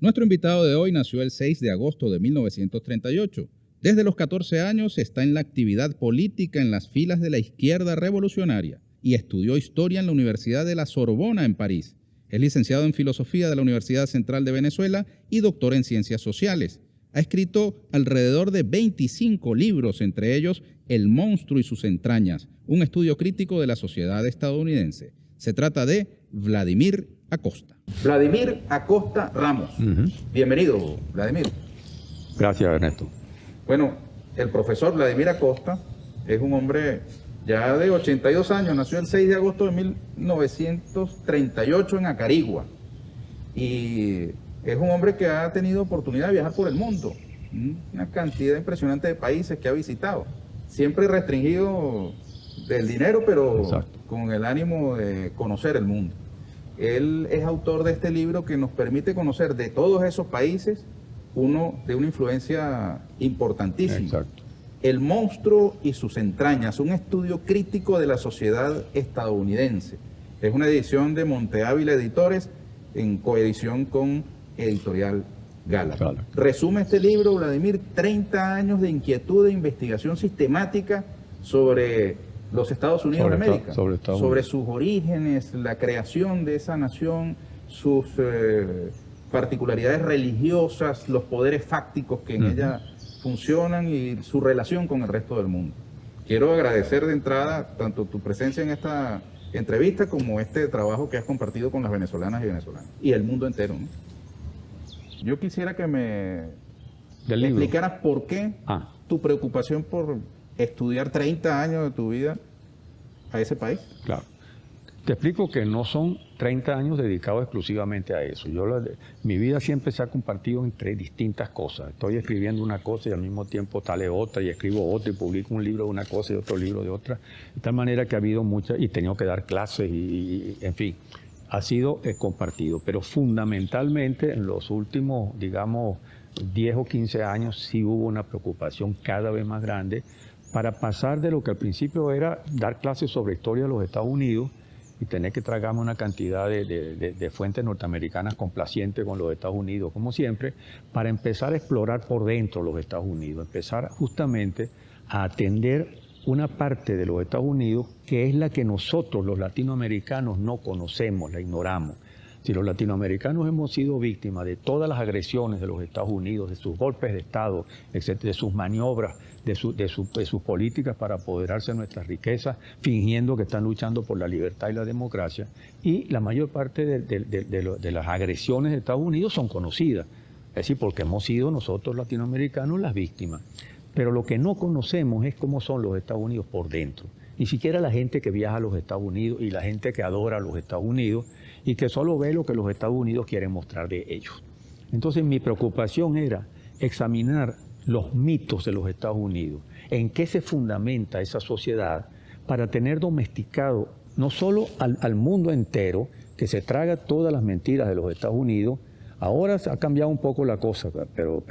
Nuestro invitado de hoy nació el 6 de agosto de 1938. Desde los 14 años está en la actividad política en las filas de la izquierda revolucionaria y estudió historia en la Universidad de la Sorbona en París. Es licenciado en Filosofía de la Universidad Central de Venezuela y doctor en Ciencias Sociales. Ha escrito alrededor de 25 libros, entre ellos El monstruo y sus entrañas, un estudio crítico de la sociedad estadounidense. Se trata de Vladimir Acosta. Vladimir Acosta Ramos. Bienvenido, Vladimir. Gracias, Ernesto. Bueno, el profesor Vladimir Acosta es un hombre ya de 82 años, nació el 6 de agosto de 1938 en Acarigua. Y es un hombre que ha tenido oportunidad de viajar por el mundo, una cantidad impresionante de países que ha visitado, siempre restringido del dinero, pero exacto, con el ánimo de conocer el mundo. Él es autor de este libro que nos permite conocer de todos esos países uno de una influencia importantísima. Exacto. El monstruo y sus entrañas, un estudio crítico de la sociedad estadounidense. Es una edición de Monte Ávila Editores en coedición con Editorial Gala. Resume este libro, Vladimir, 30 años de inquietud e investigación sistemática sobre los Estados Unidos de América, sobre sus orígenes, la creación de esa nación, sus particularidades religiosas, los poderes fácticos que en ella funcionan y su relación con el resto del mundo. Quiero agradecer de entrada tanto tu presencia en esta entrevista como este trabajo que has compartido con las venezolanas y venezolanos y el mundo entero, ¿no? Yo quisiera que me explicaras por qué tu preocupación por estudiar 30 años de tu vida a ese país. Claro. Te explico que no son 30 años dedicados exclusivamente a eso. Mi vida siempre se ha compartido entre distintas cosas. Estoy escribiendo una cosa y al mismo tiempo sale otra, y escribo otra, y publico un libro de una cosa y otro libro de otra. De tal manera que ha habido muchas, y he tenido que dar clases, y en fin, ha sido compartido. Pero fundamentalmente en los últimos, digamos, 10 o 15 años sí hubo una preocupación cada vez más grande para pasar de lo que al principio era dar clases sobre historia de los Estados Unidos y tener que tragarme una cantidad de fuentes norteamericanas complacientes con los Estados Unidos, como siempre, para empezar a explorar por dentro los Estados Unidos, empezar justamente a atender una parte de los Estados Unidos que es la que nosotros, los latinoamericanos, no conocemos, la ignoramos. Si los latinoamericanos hemos sido víctimas de todas las agresiones de los Estados Unidos, de sus golpes de Estado, etcétera, de sus maniobras, de sus políticas para apoderarse de nuestras riquezas, fingiendo que están luchando por la libertad y la democracia, y la mayor parte de las agresiones de Estados Unidos son conocidas, es decir, porque hemos sido nosotros latinoamericanos las víctimas. Pero lo que no conocemos es cómo son los Estados Unidos por dentro. Ni siquiera la gente que viaja a los Estados Unidos y la gente que adora a los Estados Unidos y que solo ve lo que los Estados Unidos quieren mostrar de ellos. Entonces mi preocupación era examinar los mitos de los Estados Unidos, en qué se fundamenta esa sociedad para tener domesticado no solo al mundo entero, que se traga todas las mentiras de los Estados Unidos. Ahora se ha cambiado un poco la cosa, pero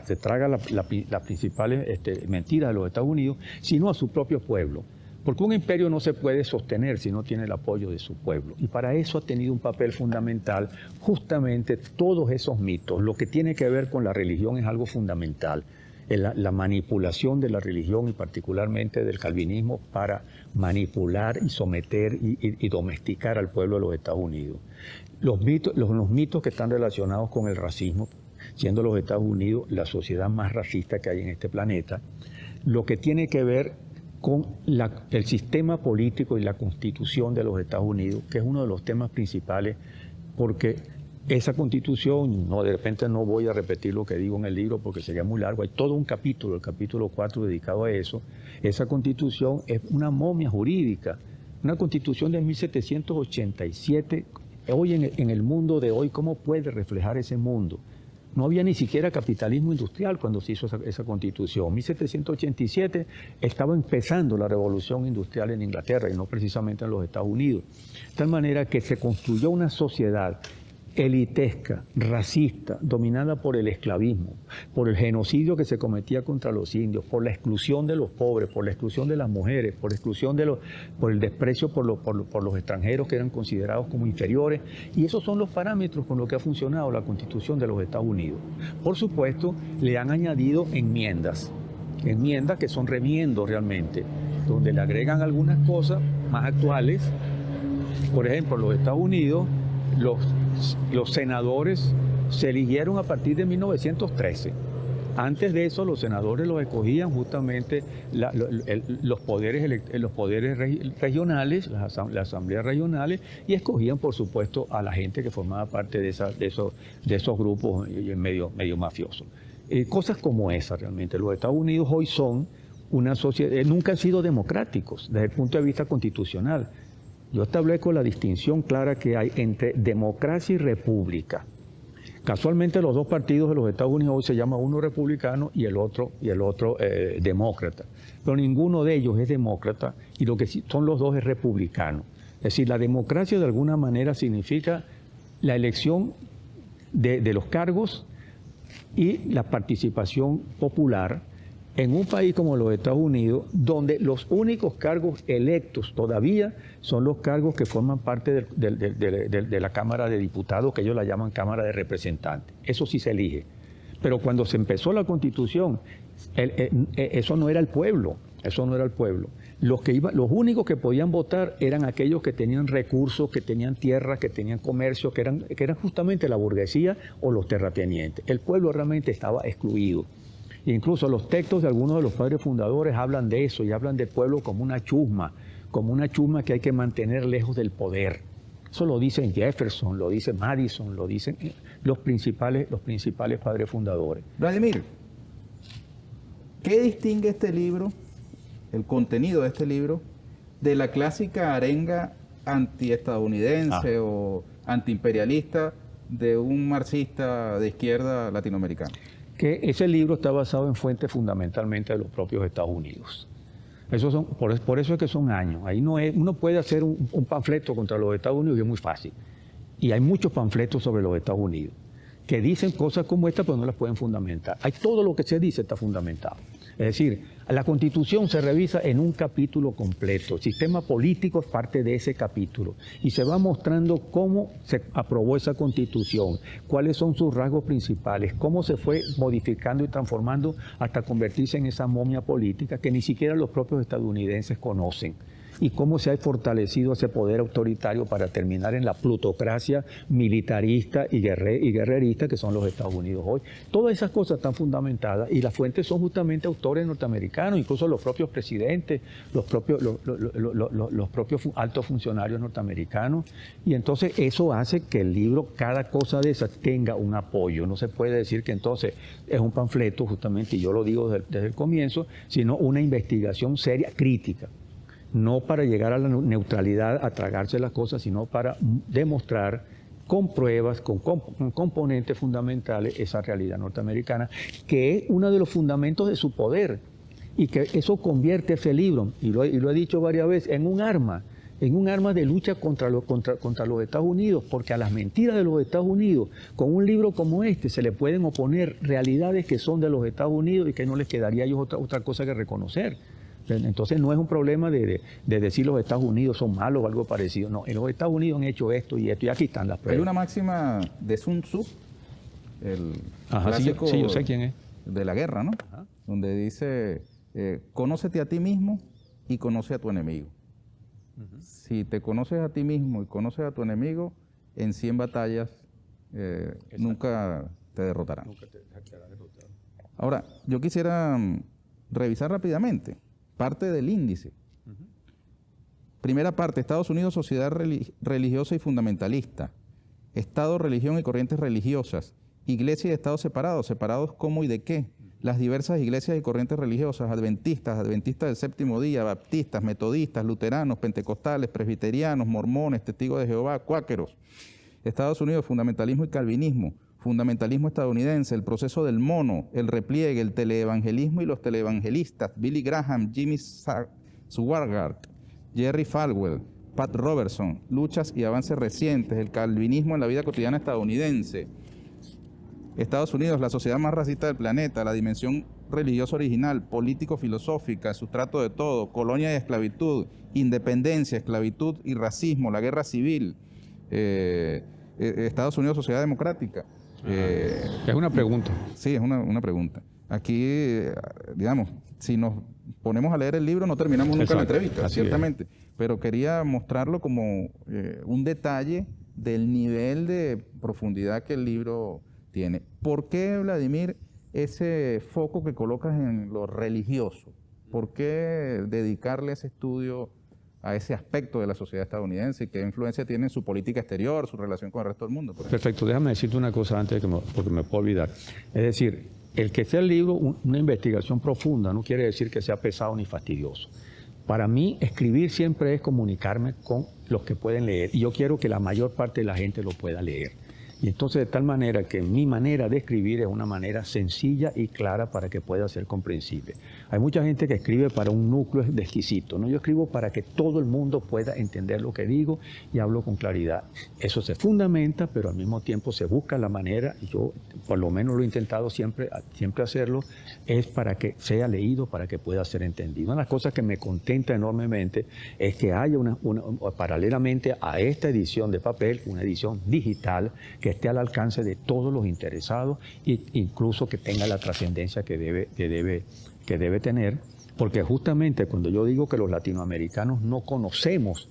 se traga las principales mentiras de los Estados Unidos, sino a su propio pueblo. Porque un imperio no se puede sostener si no tiene el apoyo de su pueblo. Y para eso ha tenido un papel fundamental justamente todos esos mitos. Lo que tiene que ver con la religión es algo fundamental. La manipulación de la religión y particularmente del calvinismo para manipular y someter y domesticar al pueblo de los Estados Unidos. Los mitos que están relacionados con el racismo, siendo los Estados Unidos la sociedad más racista que hay en este planeta, lo que tiene que ver con el sistema político y la constitución de los Estados Unidos, que es uno de los temas principales, porque esa constitución, de repente no voy a repetir lo que digo en el libro porque sería muy largo, hay todo un capítulo, el capítulo 4 dedicado a eso. Esa constitución es una momia jurídica, una constitución de 1787. Hoy en el mundo de hoy, ¿cómo puede reflejar ese mundo? No había ni siquiera capitalismo industrial cuando se hizo esa constitución. En 1787 estaba empezando la revolución industrial en Inglaterra y no precisamente en los Estados Unidos. De tal manera que se construyó una sociedad elitesca, racista, dominada por el esclavismo, por el genocidio que se cometía contra los indios, por la exclusión de los pobres, por la exclusión de las mujeres, por la exclusión por el desprecio por los extranjeros que eran considerados como inferiores. Y esos son los parámetros con los que ha funcionado la Constitución de los Estados Unidos. Por supuesto, le han añadido enmiendas que son remiendos realmente, donde le agregan algunas cosas más actuales. Por ejemplo, en los Estados Unidos, los senadores se eligieron a partir de 1913. Antes de eso, los senadores los escogían justamente los poderes regionales, las asambleas regionales, y escogían, por supuesto, a la gente que formaba parte de esos grupos medio mafiosos. Cosas como esas realmente. Los Estados Unidos hoy son una sociedad, nunca han sido democráticos desde el punto de vista constitucional. Yo establezco la distinción clara que hay entre democracia y república. Casualmente los dos partidos de los Estados Unidos hoy se llama uno republicano y el otro demócrata. Pero ninguno de ellos es demócrata y lo que son los dos es republicano. Es decir, la democracia de alguna manera significa la elección de los cargos y la participación popular en un país como los Estados Unidos, donde los únicos cargos electos todavía son los cargos que forman parte de la Cámara de Diputados, que ellos la llaman Cámara de Representantes. Eso sí se elige. Pero cuando se empezó la Constitución, eso no era el pueblo. Los únicos que podían votar eran aquellos que tenían recursos, que tenían tierras, que tenían comercio, que eran justamente la burguesía o los terratenientes. El pueblo realmente estaba excluido. Incluso los textos de algunos de los padres fundadores hablan de eso y hablan del pueblo como una chusma que hay que mantener lejos del poder. Eso lo dicen Jefferson, lo dice Madison, lo dicen los principales padres fundadores. Vladimir, ¿qué distingue este libro, el contenido de este libro, de la clásica arenga antiestadounidense o antiimperialista de un marxista de izquierda latinoamericano? Que ese libro está basado en fuentes fundamentalmente de los propios Estados Unidos. Por eso es que son años. Ahí uno puede hacer un panfleto contra los Estados Unidos y es muy fácil. Y hay muchos panfletos sobre los Estados Unidos que dicen cosas como esta, pero no las pueden fundamentar. Todo lo que se dice está fundamentado. Es decir, la Constitución se revisa en un capítulo completo. El sistema político es parte de ese capítulo. Y se va mostrando cómo se aprobó esa Constitución, cuáles son sus rasgos principales, cómo se fue modificando y transformando hasta convertirse en esa momia política que ni siquiera los propios estadounidenses conocen. Y cómo se ha fortalecido ese poder autoritario para terminar en la plutocracia militarista y guerrerista que son los Estados Unidos hoy. Todas esas cosas están fundamentadas y las fuentes son justamente autores norteamericanos, incluso los propios presidentes, los propios altos funcionarios norteamericanos. Y entonces eso hace que el libro, cada cosa de esas, tenga un apoyo. No se puede decir que entonces es un panfleto, justamente, y yo lo digo desde el comienzo, sino una investigación seria, crítica. No para llegar a la neutralidad, a tragarse las cosas, sino para demostrar con pruebas, con componentes fundamentales, esa realidad norteamericana, que es uno de los fundamentos de su poder, y que eso convierte ese libro, y lo he dicho varias veces, en un arma de lucha contra los Estados Unidos, porque a las mentiras de los Estados Unidos, con un libro como este, se le pueden oponer realidades que son de los Estados Unidos y que no les quedaría a ellos otra cosa que reconocer. Entonces no es un problema de decir los Estados Unidos son malos o algo parecido. No, en los Estados Unidos han hecho esto y esto y aquí están las pruebas. Hay una máxima de Sun Tzu, el clásico sí, yo sé quién es. De la guerra, ¿no? Ajá. Donde dice, conócete a ti mismo y conoce a tu enemigo. Uh-huh. Si te conoces a ti mismo y conoces a tu enemigo, en 100 batallas nunca te derrotarán. Nunca te quedarás derrotado. Ahora, yo quisiera revisar rápidamente parte del índice. Uh-huh. Primera parte, Estados Unidos, sociedad religiosa y fundamentalista. Estado, religión y corrientes religiosas. Iglesia y Estado separados. ¿Separados cómo y de qué? Las diversas iglesias y corrientes religiosas, adventistas del séptimo día, baptistas, metodistas, luteranos, pentecostales, presbiterianos, mormones, testigos de Jehová, cuáqueros. Estados Unidos, fundamentalismo y calvinismo. Fundamentalismo estadounidense, el proceso del mono, el repliegue, el teleevangelismo y los teleevangelistas, Billy Graham, Jimmy Swaggart, Jerry Falwell, Pat Robertson, Luchas y avances recientes, el calvinismo en la vida cotidiana estadounidense. Estados Unidos, la sociedad más racista del planeta, la dimensión religiosa original, político-filosófica, sustrato de todo, colonia y esclavitud, independencia, esclavitud y racismo, la guerra civil, Estados Unidos, sociedad democrática. Es una pregunta. Sí, es una pregunta. Aquí, digamos, si nos ponemos a leer el libro no terminamos nunca la entrevista, ciertamente, pero quería mostrarlo como un detalle del nivel de profundidad que el libro tiene. ¿Por qué, Vladimir, ese foco que colocas en lo religioso? ¿Por qué dedicarle ese estudio a ese aspecto de la sociedad estadounidense y qué influencia tiene en su política exterior, su relación con el resto del mundo? Perfecto, déjame decirte una cosa antes porque me puedo olvidar. Es decir, el que sea el libro una investigación profunda no quiere decir que sea pesado ni fastidioso. Para mí, escribir siempre es comunicarme con los que pueden leer y yo quiero que la mayor parte de la gente lo pueda leer. Y entonces de tal manera que mi manera de escribir es una manera sencilla y clara para que pueda ser comprensible. Hay mucha gente que escribe para un núcleo exquisito, ¿no? Yo escribo para que todo el mundo pueda entender lo que digo y hablo con claridad. Eso se fundamenta, pero al mismo tiempo se busca la manera, y yo por lo menos lo he intentado siempre hacerlo, es para que sea leído, para que pueda ser entendido. Una de las cosas que me contenta enormemente es que haya paralelamente a esta edición de papel, una edición digital que esté al alcance de todos los interesados e incluso que tenga la trascendencia que debe tener, porque justamente cuando yo digo que los latinoamericanos no conocemos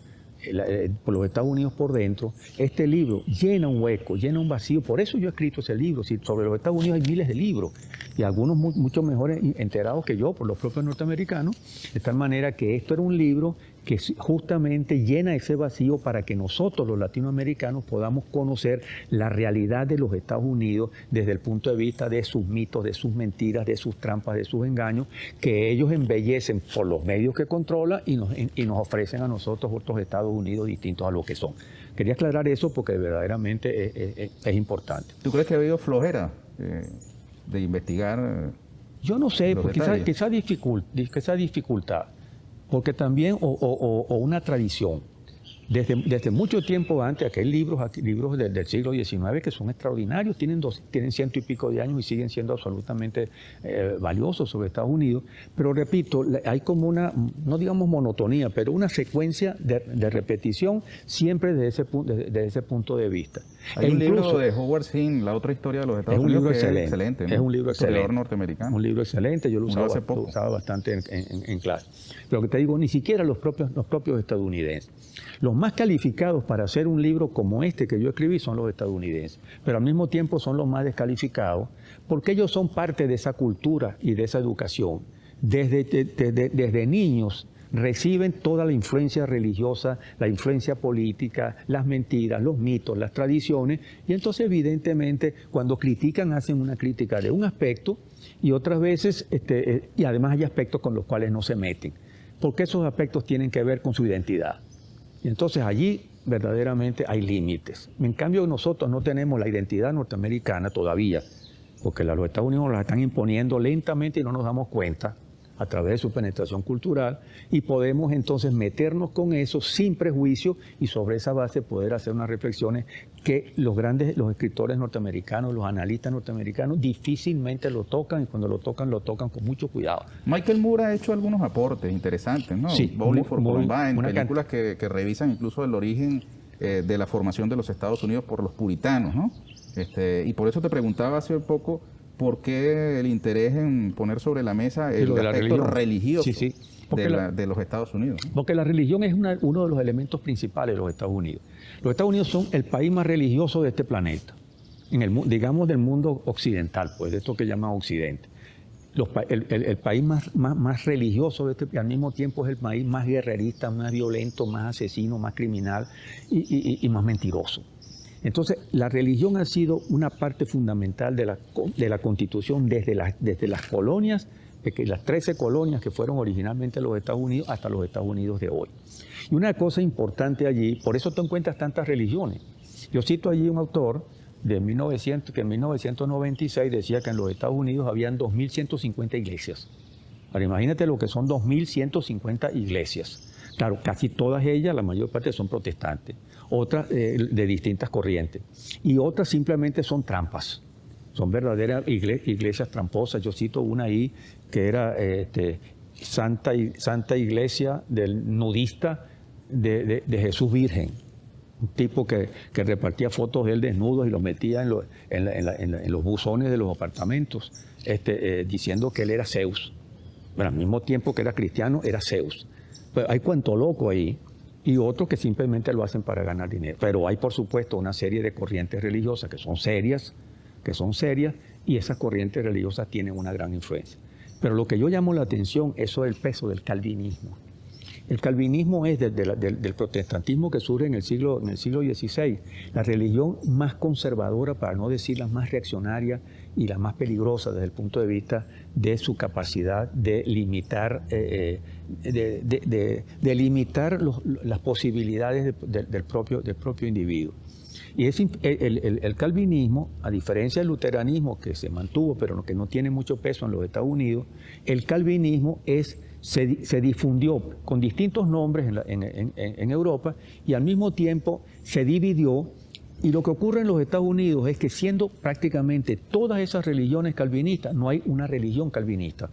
por los Estados Unidos por dentro, este libro llena un hueco, llena un vacío. Por eso yo he escrito ese libro. Sobre los Estados Unidos hay miles de libros y algunos mucho mejores enterados que yo por los propios norteamericanos, de tal manera que esto era un libro que justamente llena ese vacío para que nosotros los latinoamericanos podamos conocer la realidad de los Estados Unidos desde el punto de vista de sus mitos, de sus mentiras, de sus trampas, de sus engaños, que ellos embellecen por los medios que controlan y nos ofrecen a nosotros otros Estados Unidos distintos a lo que son. Quería aclarar eso porque verdaderamente es importante. ¿Tú crees que ha habido flojera de investigar? Yo no sé, porque quizá dificultad. Porque también, o una tradición. Desde mucho tiempo antes, aquí hay libros del siglo XIX que son extraordinarios, tienen 100 y pico de años y siguen siendo absolutamente valiosos sobre Estados Unidos. Pero repito, hay como una, no digamos monotonía, pero una secuencia de repetición siempre desde ese punto de vista. Hay un libro de Howard Zinn, La otra historia de los Estados Unidos, que es excelente, ¿no? Es un libro excelente. Norteamericano. Un libro excelente, yo lo usaba bastante en clase. Pero que te digo, ni siquiera los propios estadounidenses. Los más calificados para hacer un libro como este que yo escribí son los estadounidenses, pero al mismo tiempo son los más descalificados porque ellos son parte de esa cultura y de esa educación. Desde niños reciben toda la influencia religiosa, la influencia política, las mentiras, los mitos, las tradiciones, y entonces evidentemente cuando critican hacen una crítica de un aspecto y otras veces, y además hay aspectos con los cuales no se meten, porque esos aspectos tienen que ver con su identidad. Y entonces allí verdaderamente hay límites. En cambio nosotros no tenemos la identidad norteamericana todavía, porque los Estados Unidos nos la están imponiendo lentamente y no nos damos cuenta a través de su penetración cultural, y podemos entonces meternos con eso sin prejuicio y sobre esa base poder hacer unas reflexiones que los escritores norteamericanos, los analistas norteamericanos difícilmente lo tocan, y cuando lo tocan con mucho cuidado. Michael Moore ha hecho algunos aportes interesantes, ¿no? Sí, Bowling for Columbine, películas que revisan incluso el origen de la formación de los Estados Unidos por los puritanos, ¿no? Y por eso te preguntaba hace poco, ¿por qué el interés en poner sobre la mesa el aspecto religioso de los Estados Unidos? Porque la religión es uno de los elementos principales de los Estados Unidos. Los Estados Unidos son el país más religioso de este planeta, digamos del mundo occidental, pues de esto que llaman Occidente. El país más religioso de y al mismo tiempo es el país más guerrerista, más violento, más asesino, más criminal y más mentiroso. Entonces, la religión ha sido una parte fundamental de la Constitución desde las colonias, las 13 colonias que fueron originalmente los Estados Unidos hasta los Estados Unidos de hoy. Y una cosa importante allí, por eso te encuentras tantas religiones. Yo cito allí un autor que en 1996 decía que en los Estados Unidos habían 2.150 iglesias. Ahora imagínate lo que son 2.150 iglesias. Claro, casi todas ellas, la mayor parte son protestantes, otras de distintas corrientes, y otras simplemente son trampas, son verdaderas iglesias tramposas. Yo cito una ahí que era Santa Iglesia del Nudista de Jesús Virgen, un tipo que repartía fotos de él desnudos y los metía en los buzones de los apartamentos, diciendo que él era Zeus. Pero al mismo tiempo que era cristiano, era Zeus. Pero hay cuanto loco ahí, y otros que simplemente lo hacen para ganar dinero. Pero hay, por supuesto, una serie de corrientes religiosas que son serias, y esas corrientes religiosas tienen una gran influencia. Pero lo que yo llamo la atención es sobre el peso del calvinismo. El calvinismo es del protestantismo que surge en el siglo XVI, la religión más conservadora, para no decir la más reaccionaria y la más peligrosa desde el punto de vista de su capacidad de limitar, las posibilidades del propio individuo. Y el calvinismo, a diferencia del luteranismo, que se mantuvo pero que no tiene mucho peso en los Estados Unidos, el calvinismo se difundió con distintos nombres en Europa, y al mismo tiempo se dividió. Y lo que ocurre en los Estados Unidos es que, siendo prácticamente todas esas religiones calvinistas, no hay una religión calvinista.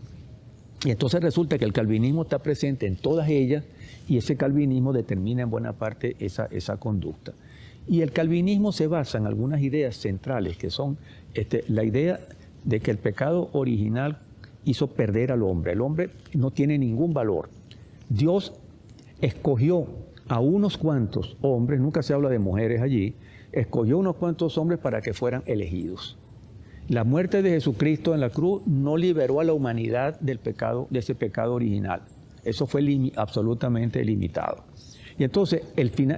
Y entonces resulta que el calvinismo está presente en todas ellas, y ese calvinismo determina en buena parte esa conducta. Y el calvinismo se basa en algunas ideas centrales, que son la idea de que el pecado original hizo perder al hombre. El hombre no tiene ningún valor. Dios escogió a unos cuantos hombres, nunca se habla de mujeres allí, escogió unos cuantos hombres para que fueran elegidos. La muerte de Jesucristo en la cruz no liberó a la humanidad del pecado, de ese pecado original. Eso fue absolutamente limitado. Y entonces,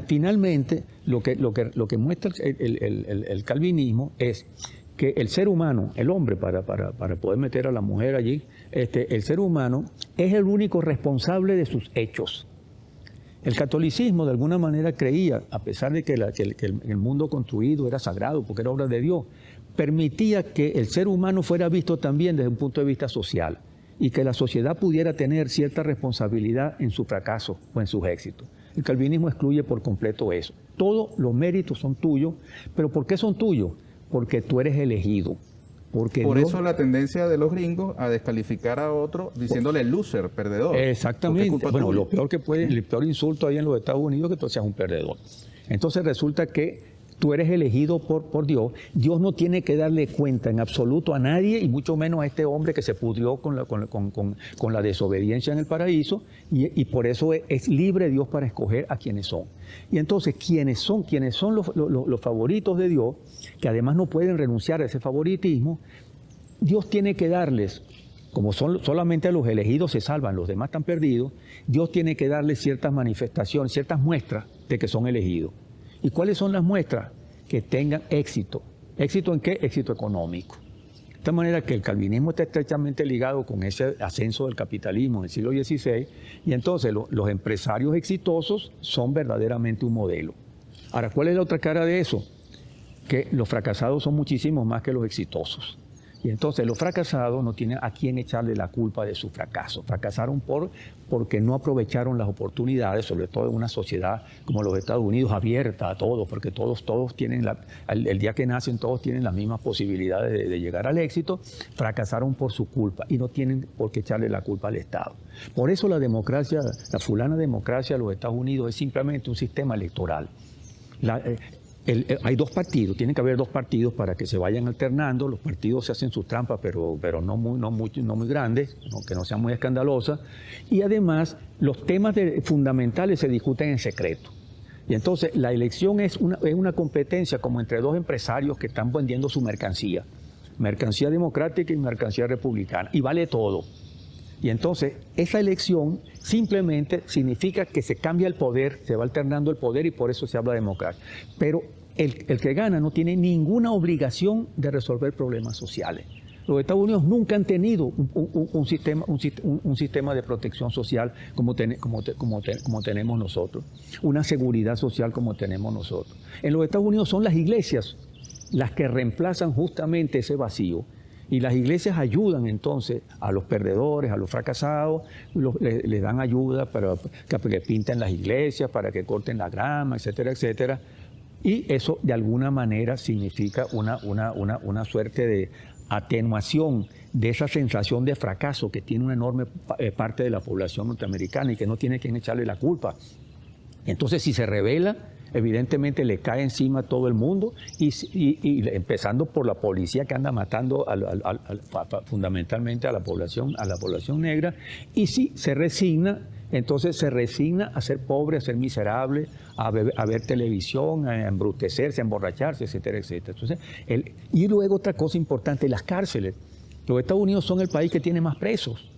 finalmente, lo que muestra el calvinismo es que el ser humano, el hombre, para poder meter a la mujer allí, el ser humano es el único responsable de sus hechos. El catolicismo, de alguna manera, creía, a pesar de que el mundo construido era sagrado, porque era obra de Dios, permitía que el ser humano fuera visto también desde un punto de vista social, y que la sociedad pudiera tener cierta responsabilidad en su fracaso o en sus éxitos. El calvinismo excluye por completo eso. Todos los méritos son tuyos, pero ¿por qué son tuyos? Porque tú eres elegido. Por eso la tendencia de los gringos a descalificar a otro diciéndole loser, perdedor. Exactamente. Bueno, lo peor que puede, el peor insulto ahí en los Estados Unidos es que tú seas un perdedor. Entonces resulta que tú eres elegido por Dios. Dios no tiene que darle cuenta en absoluto a nadie, y mucho menos a este hombre que se pudrió con la desobediencia en el paraíso, y por eso es libre Dios para escoger a quienes son. Y entonces, quienes son los favoritos de Dios, que además no pueden renunciar a ese favoritismo, Dios tiene que darles, como solamente a los elegidos se salvan, los demás están perdidos, Dios tiene que darles ciertas manifestaciones, ciertas muestras de que son elegidos. ¿Y cuáles son las muestras? Que tengan éxito. ¿Éxito en qué? Éxito económico. De esta manera que el calvinismo está estrechamente ligado con ese ascenso del capitalismo en el siglo XVI, y entonces los empresarios exitosos son verdaderamente un modelo. Ahora, ¿cuál es la otra cara de eso? Que los fracasados son muchísimos más que los exitosos. Y entonces los fracasados no tienen a quién echarle la culpa de su fracaso. Fracasaron porque no aprovecharon las oportunidades, sobre todo en una sociedad como los Estados Unidos, abierta a todos, porque todos tienen, el día que nacen, todos tienen las mismas posibilidades de llegar al éxito. Fracasaron por su culpa y no tienen por qué echarle la culpa al Estado. Por eso la democracia, la fulana democracia de los Estados Unidos es simplemente un sistema electoral. Hay dos partidos, tiene que haber dos partidos para que se vayan alternando. Los partidos se hacen sus trampas, pero no muy grandes, que no sean muy escandalosas. Y además, los temas fundamentales se discuten en secreto. Y entonces, la elección es una competencia como entre dos empresarios que están vendiendo su mercancía democrática y mercancía republicana, y vale todo. Y entonces, esa elección simplemente significa que se cambia el poder, se va alternando el poder, y por eso se habla de democracia. Pero el que gana no tiene ninguna obligación de resolver problemas sociales. Los Estados Unidos nunca han tenido un sistema de protección social como tenemos nosotros, una seguridad social como tenemos nosotros. En los Estados Unidos son las iglesias las que reemplazan justamente ese vacío. Y las iglesias ayudan entonces a los perdedores, a los fracasados, les dan ayuda para que pinten las iglesias, para que corten la grama, etcétera, etcétera. Y eso de alguna manera significa una suerte de atenuación de esa sensación de fracaso que tiene una enorme parte de la población norteamericana y que no tiene quien echarle la culpa. Entonces, si se revela, evidentemente le cae encima a todo el mundo y empezando por la policía que anda matando fundamentalmente a la población negra. Y si se resigna, entonces se resigna a ser pobre, a ser miserable, a ver televisión, a embrutecerse, a emborracharse, etcétera, etcétera. Entonces, y luego otra cosa importante, las cárceles. Los Estados Unidos son el país que tiene más presos.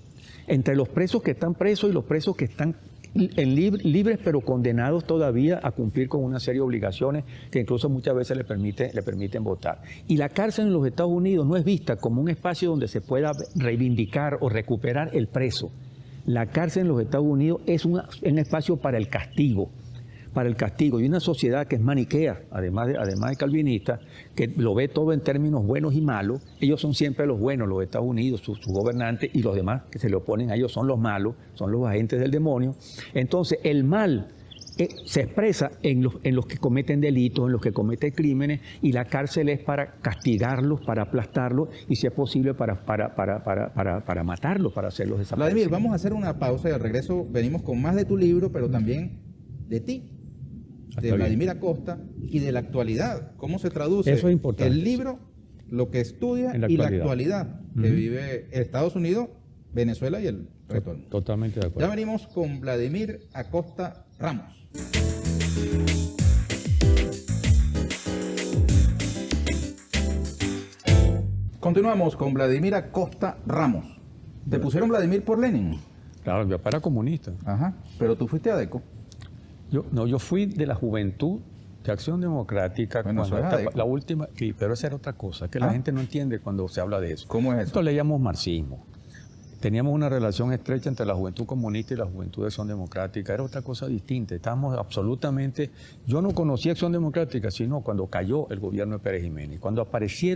Entre los presos que están presos y los presos que están libres pero condenados todavía a cumplir con una serie de obligaciones que incluso muchas veces le permiten votar. Y la cárcel en los Estados Unidos no es vista como un espacio donde se pueda reivindicar o recuperar el preso. La cárcel en los Estados Unidos es un espacio para el castigo. Y una sociedad que es maniquea, además de calvinista, que lo ve todo en términos buenos y malos. Ellos son siempre los buenos, los Estados Unidos, sus gobernantes, y los demás que se le oponen a ellos son los malos, son los agentes del demonio. Entonces, el mal se expresa en los que cometen delitos, en los que cometen crímenes, y la cárcel es para castigarlos, para aplastarlos, y si es posible para matarlos, para hacerlos desaparecer. Vladimir, vamos a hacer una pausa y al regreso venimos con más de tu libro, pero también de ti. De Vladimir Acosta y de la actualidad. ¿Cómo se traduce eso es importante, el libro, lo que estudia y la actualidad que vive Estados Unidos, Venezuela y el resto del mundo? Totalmente de acuerdo. Ya venimos con Vladimir Acosta Ramos. Continuamos con Vladimir Acosta Ramos. ¿Te pusieron Vladimir por Lenin? Claro, mi papá era comunista. Ajá, pero tú fuiste ADECO. Yo fui de la Juventud de Acción Democrática, bueno, la última, sí, pero esa era otra cosa, que la gente no entiende cuando se habla de eso. ¿Cómo es eso? Nosotros leíamos marxismo. Teníamos una relación estrecha entre la Juventud Comunista y la Juventud de Acción Democrática. Era otra cosa distinta. Estábamos absolutamente... Yo no conocía Acción Democrática, sino cuando cayó el gobierno de Pérez Jiménez. Cuando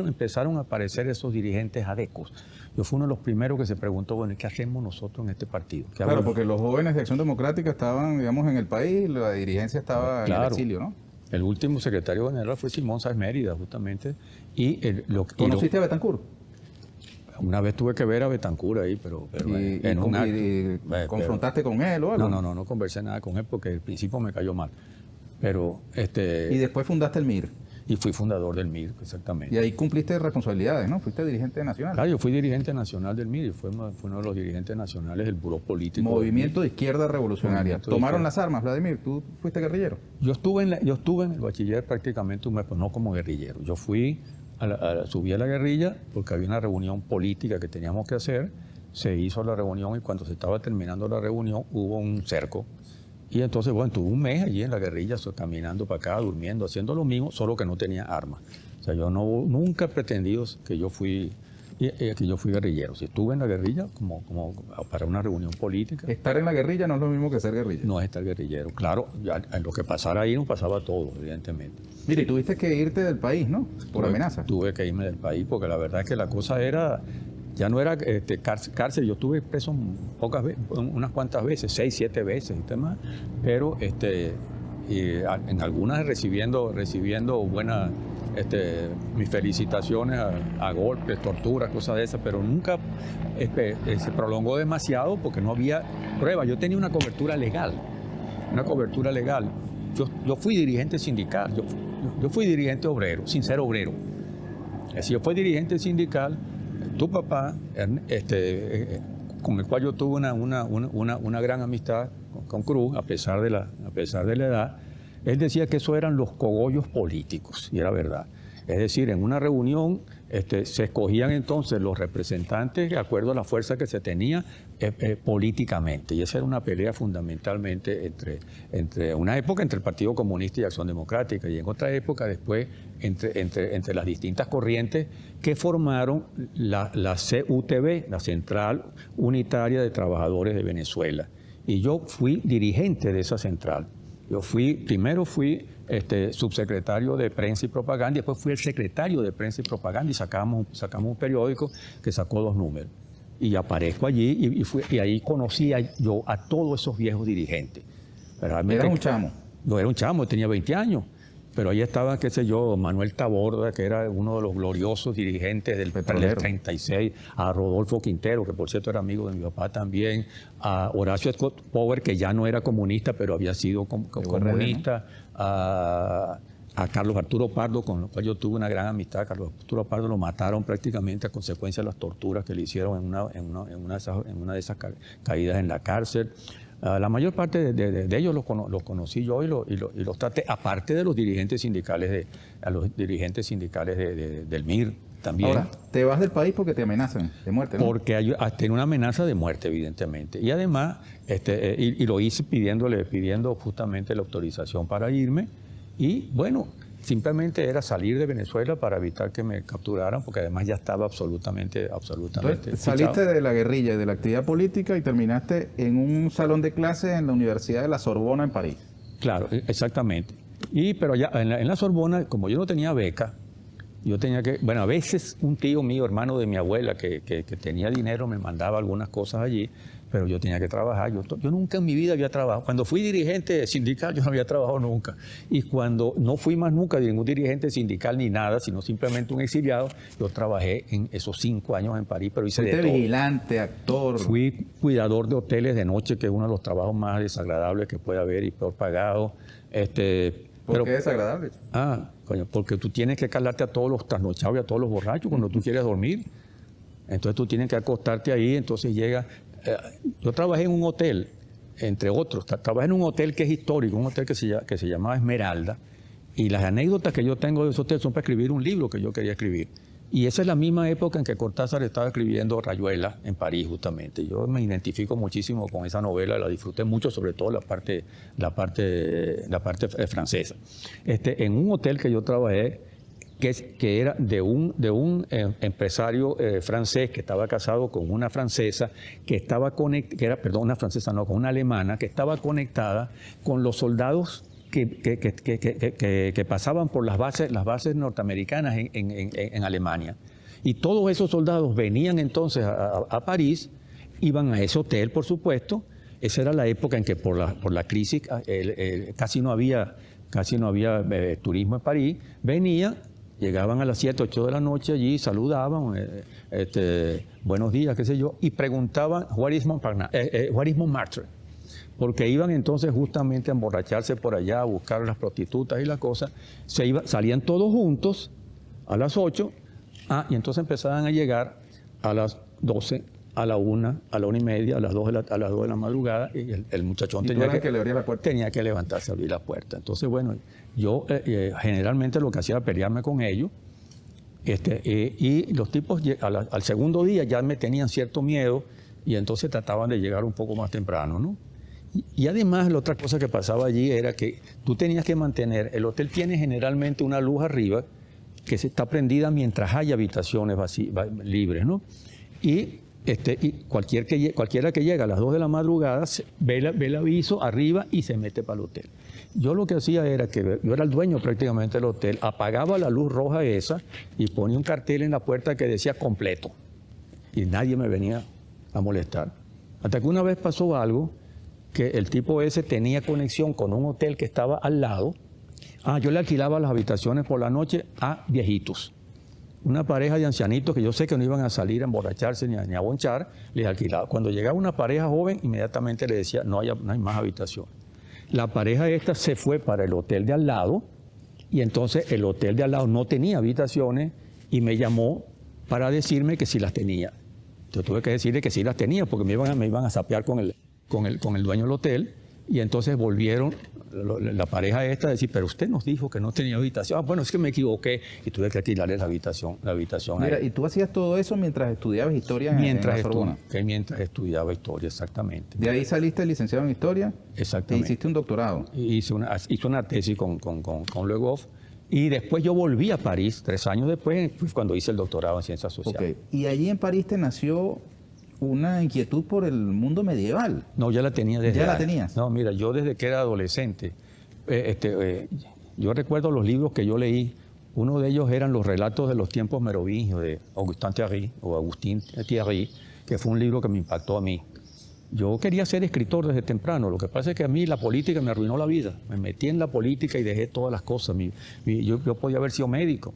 empezaron a aparecer esos dirigentes adecos. Yo fui uno de los primeros que se preguntó, bueno, ¿qué hacemos nosotros en este partido? Claro, porque los jóvenes de Acción Democrática estaban, digamos, en el país, la dirigencia estaba en el exilio, ¿no? El último secretario general fue Simón Sáenz Mérida, justamente. ¿Conociste a Betancourt? Una vez tuve que ver a Betancourt ahí, pero en un acto. ¿Confrontaste con él o algo? No conversé nada con él porque al principio me cayó mal. Pero Y después fundaste el MIR. Y fui fundador del MIR, exactamente. Y ahí cumpliste responsabilidades, ¿no? Fuiste dirigente nacional. Claro, yo fui dirigente nacional del MIR y fui uno de los dirigentes nacionales del Buró Político. Movimiento de Izquierda Revolucionaria. ¿Tomaron las armas, Vladimir? ¿Tú fuiste guerrillero? Yo estuve en el bachiller prácticamente un mes, pero no como guerrillero. Yo subí a la guerrilla porque había una reunión política que teníamos que hacer. Se hizo la reunión y cuando se estaba terminando la reunión hubo un cerco. Y entonces, bueno, tuve un mes allí en la guerrilla, caminando para acá, durmiendo, haciendo lo mismo, solo que no tenía armas. O sea, yo nunca he pretendido que yo fui guerrillero. Si estuve en la guerrilla como para una reunión política. Estar en la guerrilla no es lo mismo que ser guerrillero. No es estar guerrillero. Claro, en lo que pasara ahí nos pasaba todo, evidentemente. Mire, y tuviste que irte del país, ¿no? Por amenaza. Tuve que irme del país porque la verdad es que la cosa ya no era cárcel. Yo estuve preso unas cuantas veces, 6, 7 veces y demás, pero en algunas recibiendo buenas, mis felicitaciones a golpes, torturas, cosas de esas, pero nunca se prolongó demasiado porque no había pruebas. Yo tenía una cobertura legal. Yo fui dirigente sindical, yo fui dirigente obrero, sin ser obrero. Si yo fui dirigente sindical, tu papá, con el cual yo tuve una gran amistad con Cruz, a pesar de la edad, él decía que eso eran los cogollos políticos, y era verdad. Es decir, en una reunión se escogían entonces los representantes de acuerdo a la fuerza que se tenía políticamente. Y esa era una pelea fundamentalmente entre una época entre el Partido Comunista y Acción Democrática, y en otra época después entre las distintas corrientes que formaron la CUTV, la Central Unitaria de Trabajadores de Venezuela. Y yo fui dirigente de esa central. Primero fui subsecretario de Prensa y Propaganda, y después fui el secretario de Prensa y Propaganda, y sacamos un periódico que sacó 2 números. Y aparezco allí, y ahí conocí yo a todos esos viejos dirigentes. ¿Eras un chamo? Yo era un chamo, tenía 20 años. Pero ahí estaba, qué sé yo, Manuel Taborda, que era uno de los gloriosos dirigentes del 36, a Rodolfo Quintero, que por cierto era amigo de mi papá también, a Horacio Scott Power, que ya no era comunista, pero había sido comunista, a Carlos Arturo Pardo, con el cual yo tuve una gran amistad. Carlos Arturo Pardo lo mataron prácticamente a consecuencia de las torturas que le hicieron en una de esas caídas en la cárcel. La mayor parte de ellos los conocí yo y los traté, aparte de los dirigentes sindicales del MIR también. Ahora, te vas del país porque te amenazan de muerte, ¿no? Porque tiene una amenaza de muerte, evidentemente. Y además, y lo hice pidiendo justamente la autorización para irme. Y bueno, simplemente era salir de Venezuela para evitar que me capturaran, porque además ya estaba absolutamente Entonces, saliste de la guerrilla y de la actividad política y terminaste en un salón de clases en la Universidad de la Sorbona en París. Claro, exactamente. Pero ya en la Sorbona, como yo no tenía beca, yo tenía que, bueno, a veces un tío mío, hermano de mi abuela, que tenía dinero, me mandaba algunas cosas allí, pero yo tenía que trabajar. Yo nunca en mi vida había trabajado. Cuando fui dirigente sindical, yo no había trabajado nunca. Y cuando no fui más nunca ningún dirigente sindical ni nada, sino simplemente un exiliado, yo trabajé en esos 5 años en París, pero hice de todo. Vigilante, actor. Fui cuidador de hoteles de noche, que es uno de los trabajos más desagradables que puede haber y peor pagado. ¿Por qué desagradable? Coño, porque tú tienes que calarte a todos los trasnochados y a todos los borrachos cuando tú quieres dormir. Entonces tú tienes que acostarte ahí, entonces llega... yo trabajé en un hotel, entre otros, trabajé en un hotel que es histórico, un hotel que se llamaba Esmeralda, y las anécdotas que yo tengo de ese hotel son para escribir un libro que yo quería escribir. Y esa es la misma época en que Cortázar estaba escribiendo Rayuela en París, justamente. Yo me identifico muchísimo con esa novela, la disfruté mucho, sobre todo la parte francesa. En un hotel que yo trabajé, que era de un empresario francés que estaba casado con una francesa, con una alemana, que estaba conectada con los soldados que pasaban por las bases norteamericanas en Alemania. Y todos esos soldados venían entonces a París, iban a ese hotel, por supuesto. Esa era la época en que por la crisis casi no había turismo en París. Venían, llegaban a las 7, 8 de la noche allí, saludaban, buenos días, qué sé yo, y preguntaban, "What is Montmartre?" Porque iban entonces justamente a emborracharse por allá, a buscar las prostitutas y la cosa. Salían todos juntos a las 8, y entonces empezaban a llegar a las 12, a la 1, a la 1:30, a las 2 de la madrugada, y el muchachón tenía que levantarse a abrir la puerta. Entonces, bueno, yo generalmente lo que hacía era pelearme con ellos, y los tipos al segundo día ya me tenían cierto miedo, y entonces trataban de llegar un poco más temprano, ¿no? Y además, la otra cosa que pasaba allí era que tú tenías que mantener, el hotel tiene generalmente una luz arriba que está prendida mientras hay habitaciones libres, ¿no? Y cualquiera que llega a las 2 de la madrugada ve el aviso arriba y se mete para el hotel. Yo lo que hacía era que yo era el dueño prácticamente del hotel, apagaba la luz roja esa y ponía un cartel en la puerta que decía completo. Y nadie me venía a molestar. Hasta que una vez pasó algo, que el tipo ese tenía conexión con un hotel que estaba al lado. Yo le alquilaba las habitaciones por la noche a viejitos. Una pareja de ancianitos que yo sé que no iban a salir a emborracharse ni a bonchar, les alquilaba. Cuando llegaba una pareja joven, inmediatamente le decía, no hay más habitación. La pareja esta se fue para el hotel de al lado, y entonces el hotel de al lado no tenía habitaciones, y me llamó para decirme que sí las tenía. Yo tuve que decirle que sí las tenía, porque me iban a sapear con el dueño del hotel, y entonces volvieron la pareja esta a decir, pero usted nos dijo que no tenía habitación. Bueno, es que me equivoqué, y tuve que alquilarle la habitación. Mira, ¿y tú hacías todo eso mientras estudiabas historia en la Sorbona? Mientras estudiaba historia, exactamente. ¿De ahí saliste licenciado en historia? Exactamente. ¿E hiciste un doctorado? Hice una tesis con Le Goff, y después yo volví a París, 3 años después, cuando hice el doctorado en Ciencias Sociales. Okay. ¿Y allí en París te nació una inquietud por el mundo medieval? No, ya la tenía desde... ¿Ya la tenías? No, mira, yo desde que era adolescente, yo recuerdo los libros que yo leí. Uno de ellos eran los relatos de los tiempos merovingios de Agustín Thierry, que fue un libro que me impactó a mí. Yo quería ser escritor desde temprano. Lo que pasa es que a mí la política me arruinó la vida. Me metí en la política y dejé todas las cosas. Yo podía haber sido médico.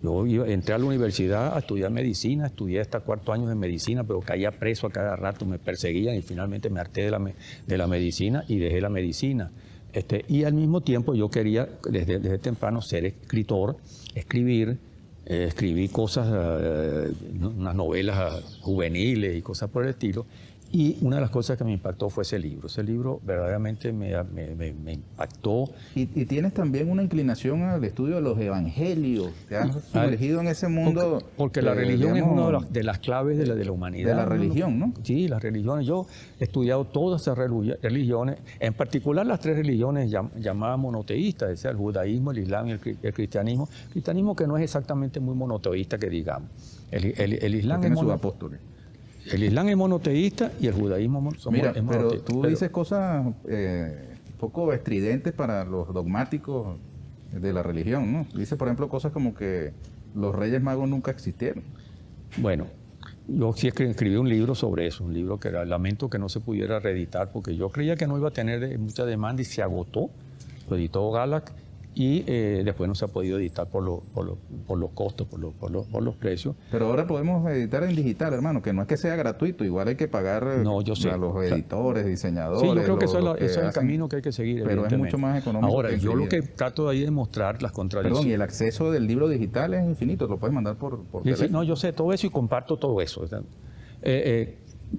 Entré a la universidad a estudiar medicina, estudié hasta 4 años de medicina, pero caía preso a cada rato, me perseguían y finalmente me harté de la medicina y dejé la medicina. Y al mismo tiempo yo quería desde temprano ser escritor, escribir. Escribí cosas, unas novelas juveniles y cosas por el estilo. Y una de las cosas que me impactó fue ese libro. Ese libro verdaderamente me impactó. Y tienes también una inclinación al estudio de los evangelios. Te has sumergido en ese mundo. Porque la religión es una de las claves de la humanidad. De la religión, ¿no? Sí, las religiones. Yo he estudiado todas esas religiones, en particular las 3 religiones llamadas monoteístas, es decir, el judaísmo, el islam y el cristianismo. El cristianismo que no es exactamente muy monoteísta, que digamos. El islam tiene sus apóstoles. El islam es monoteísta y el judaísmo es monoteísta. Pero tú dices cosas un poco estridentes para los dogmáticos de la religión, ¿no? Dices, por ejemplo, cosas como que los Reyes Magos nunca existieron. Bueno, yo sí escribí un libro sobre eso, un libro que lamento que no se pudiera reeditar porque yo creía que no iba a tener mucha demanda y se agotó. Lo editó Galac y después no se ha podido editar por los costos, por los precios. Pero ahora podemos editar en digital, hermano, que no es que sea gratuito, igual hay que pagar a los editores, diseñadores. Sí, yo creo que eso es el camino que hay que seguir. Pero es mucho más económico. Ahora, yo lo que trato de ahí es mostrar las contradicciones. Perdón, y el acceso del libro digital es infinito, lo puedes mandar por teléfono. No, yo sé todo eso y comparto todo eso.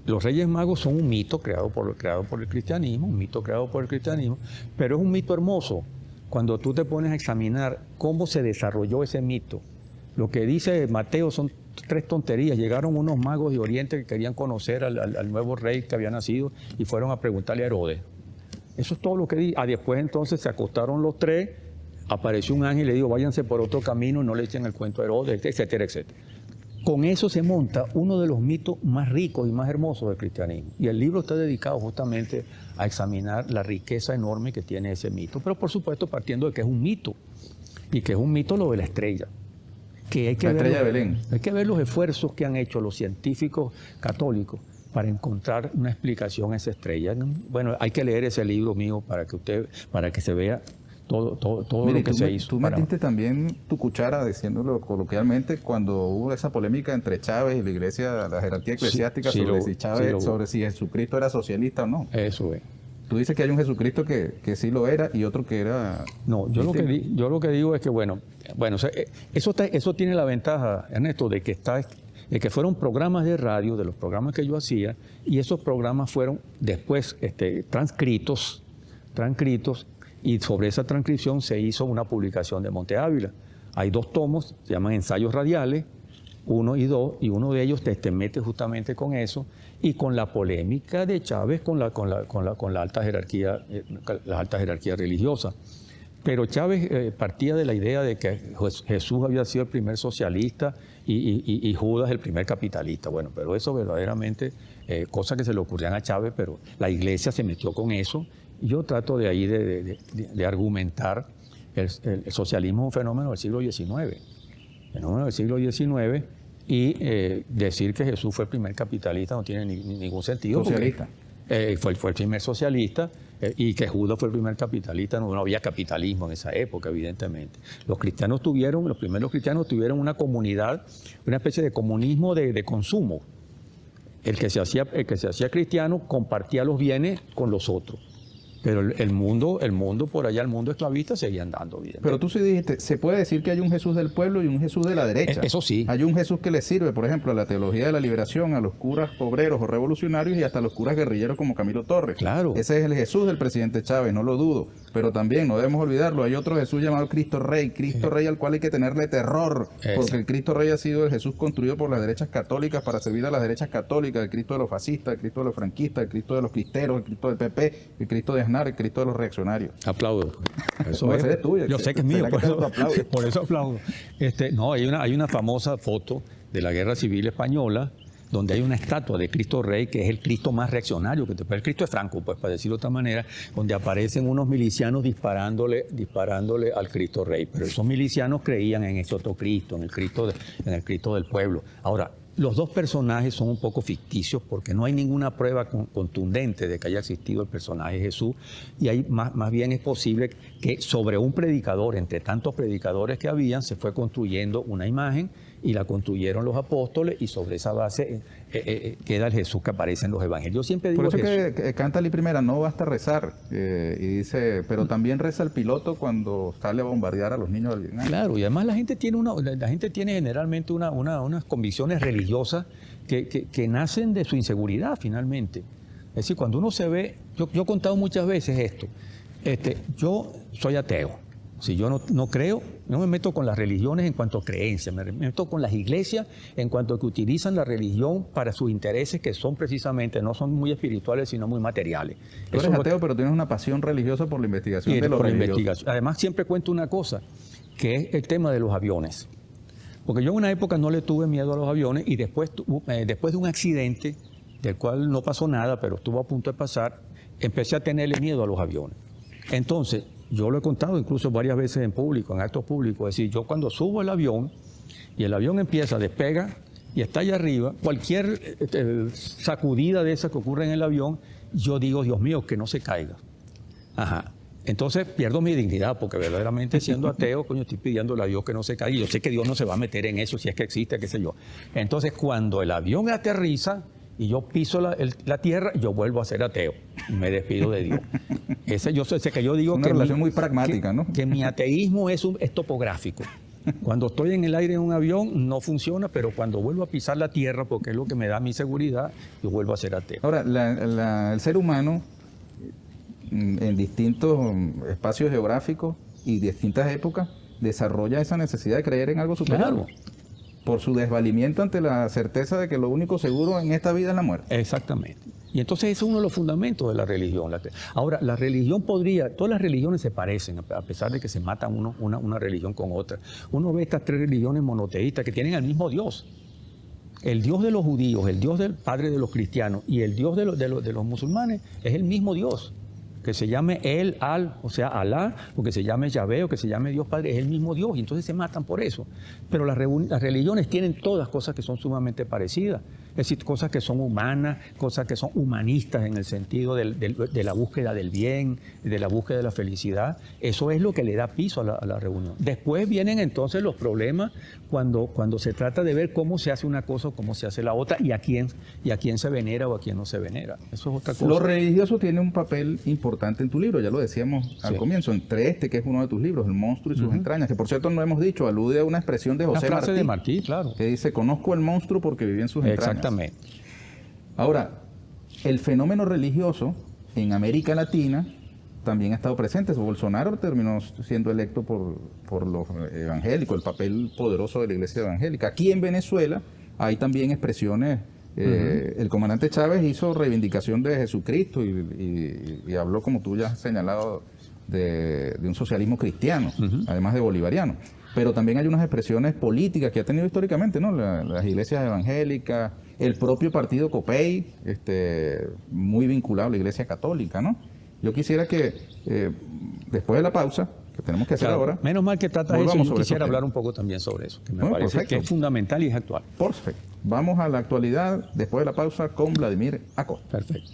Los Reyes Magos son un mito creado por el cristianismo, pero es un mito hermoso. Cuando tú te pones a examinar cómo se desarrolló ese mito, lo que dice Mateo son 3 tonterías. Llegaron unos magos de Oriente que querían conocer al nuevo rey que había nacido y fueron a preguntarle a Herodes. Eso es todo lo que dice. Después entonces se acostaron los 3, apareció un ángel y le dijo, váyanse por otro camino, no le echen el cuento a Herodes, etcétera, etcétera. Con eso se monta uno de los mitos más ricos y más hermosos del cristianismo. Y el libro está dedicado justamente a examinar la riqueza enorme que tiene ese mito. Pero por supuesto partiendo de que es un mito. Y que es un mito lo de la estrella. Que hay que la estrella de Belén. Hay que ver los esfuerzos que han hecho los científicos católicos para encontrar una explicación a esa estrella. Bueno, hay que leer ese libro mío para que se vea todo lo que se hizo. Tú metiste también tu cuchara, diciéndolo coloquialmente, cuando hubo esa polémica entre Chávez y la iglesia, la jerarquía eclesiástica, sobre si Jesucristo era socialista o no. Eso es. Tú dices que hay un Jesucristo que sí lo era y otro que era... No, yo lo que digo es que, bueno, eso tiene la ventaja, Ernesto, de que fueron programas de radio, de los programas que yo hacía, y esos programas fueron después transcritos, y sobre esa transcripción se hizo una publicación de Monte Ávila. Hay 2 tomos, se llaman Ensayos Radiales, 1 y 2, y uno de ellos te mete justamente con eso y con la polémica de Chávez con la alta jerarquía, la alta jerarquía religiosa. Pero Chávez partía de la idea de que Jesús había sido el primer socialista y Judas el primer capitalista. Bueno, pero eso verdaderamente, cosas que se le ocurrían a Chávez, pero la iglesia se metió con eso. Yo trato de ahí de argumentar el socialismo es un fenómeno del siglo XIX. Y decir que Jesús fue el primer capitalista no tiene ningún sentido. Socialista. Fue el primer socialista y que Judas fue el primer capitalista. No había capitalismo en esa época, evidentemente. Los primeros cristianos tuvieron una comunidad, una especie de comunismo de consumo. El que se hacía cristiano compartía los bienes con los otros. Pero el mundo por allá, el mundo esclavista, seguía andando bien. Pero tú sí dijiste, se puede decir que hay un Jesús del pueblo y un Jesús de la derecha. Eso sí. Hay un Jesús que le sirve, por ejemplo, a la teología de la liberación, a los curas obreros o revolucionarios y hasta a los curas guerrilleros como Camilo Torres. Claro. Ese es el Jesús del presidente Chávez, no lo dudo. Pero también, no debemos olvidarlo, hay otro Jesús llamado Cristo Rey al cual hay que tenerle terror, porque el Cristo Rey ha sido el Jesús construido por las derechas católicas para servir a las derechas católicas, el Cristo de los fascistas, el Cristo de los franquistas, el Cristo de los cristeros, el Cristo del PP, el Cristo de Aznar, el Cristo de los reaccionarios. Aplaudo. Eso no, es tuyo. Yo sé que es mío, por eso aplaudo. No, hay una famosa foto de la Guerra Civil Española donde hay una estatua de Cristo Rey, que es el Cristo más reaccionario, el Cristo de Franco, pues para decirlo de otra manera, donde aparecen unos milicianos disparándole al Cristo Rey. Pero esos milicianos creían en ese otro Cristo, en el Cristo del pueblo. Ahora, los dos personajes son un poco ficticios porque no hay ninguna prueba contundente de que haya existido el personaje de Jesús, y hay más bien es posible que sobre un predicador, entre tantos predicadores que habían, se fue construyendo una imagen y la construyeron los apóstoles, y sobre esa base queda el Jesús que aparece en los evangelios. Yo siempre digo por eso que canta Lee Primera, no basta rezar, y dice, pero también reza el piloto cuando sale a bombardear a los niños del Vietnam. Claro, y además la gente tiene generalmente unas convicciones religiosas que nacen de su inseguridad finalmente. Es decir, cuando uno se ve, yo he contado muchas veces esto, yo soy ateo. Si yo no creo, no me meto con las religiones en cuanto a creencias, me meto con las iglesias en cuanto a que utilizan la religión para sus intereses, que son precisamente, no son muy espirituales, sino muy materiales. Tú eres ateo, pero tienes una pasión religiosa por la investigación de lo religioso. Además, siempre cuento una cosa, que es el tema de los aviones. Porque yo en una época no le tuve miedo a los aviones, y después de un accidente, del cual no pasó nada, pero estuvo a punto de pasar, empecé a tenerle miedo a los aviones. Entonces, yo lo he contado incluso varias veces en público, en actos públicos. Es decir, yo cuando subo el avión y el avión despega y está allá arriba, cualquier sacudida de esas que ocurre en el avión, yo digo, Dios mío, que no se caiga. Ajá. Entonces pierdo mi dignidad, porque verdaderamente siendo ateo, coño, estoy pidiéndole a Dios que no se caiga. Y yo sé que Dios no se va a meter en eso, si es que existe, qué sé yo. Entonces, cuando el avión aterriza y yo piso la tierra, yo vuelvo a ser ateo y me despido de Dios. Yo sé que yo digo una relación muy pragmática, ¿no? Que mi ateísmo es topográfico. Cuando estoy en el aire en un avión no funciona, pero cuando vuelvo a pisar la tierra, porque es lo que me da mi seguridad, yo vuelvo a ser ateo. Ahora, el ser humano en distintos espacios geográficos y distintas épocas desarrolla esa necesidad de creer en algo superior. Claro. Por su desvalimiento ante la certeza de que lo único seguro en esta vida es la muerte. Exactamente. Y entonces ese es uno de los fundamentos de la religión. Ahora, la religión todas las religiones se parecen, a pesar de que se matan una religión con otra. Uno ve estas tres religiones monoteístas que tienen al mismo Dios. El Dios de los judíos, el Dios del Padre de los cristianos y el Dios de los musulmanes es el mismo Dios. Que se llame o sea, Alá, o que se llame Yahvé, o que se llame Dios Padre, es el mismo Dios, y entonces se matan por eso. Pero las religiones tienen todas cosas que son sumamente parecidas, es decir, cosas que son humanas, cosas que son humanistas en el sentido de la búsqueda del bien, de la búsqueda de la felicidad. Eso es lo que le da piso a la reunión. Después vienen entonces los problemas cuando se trata de ver cómo se hace una cosa o cómo se hace la otra, y a quién se venera o a quién no se venera. Eso es otra cosa. Lo religioso tiene un papel importante en tu libro, ya lo decíamos al comienzo, entre que es uno de tus libros, El monstruo y sus entrañas, que por cierto no hemos dicho, alude a una expresión de José Martí. de Martí, claro. Que dice, conozco el monstruo porque viví en sus entrañas. Exactamente. Ahora, el fenómeno religioso en América Latina también ha estado presente. Bolsonaro terminó siendo electo por los evangélicos, el papel poderoso de la iglesia evangélica. Aquí en Venezuela hay también expresiones. El comandante Chávez hizo reivindicación de Jesucristo y habló, como tú ya has señalado, de un socialismo cristiano, además de bolivariano. Pero también hay unas expresiones políticas que ha tenido históricamente, ¿no? Las iglesias evangélicas, el propio partido COPEI, muy vinculado a la iglesia católica, ¿no? Yo quisiera que después de la pausa, que tenemos que hacer ahora... Menos mal que tratas eso, yo quisiera hablar un poco también sobre eso, que me parece que es fundamental y es actual. Perfecto. Vamos a la actualidad después de la pausa con Vladimir Acosta. Perfecto.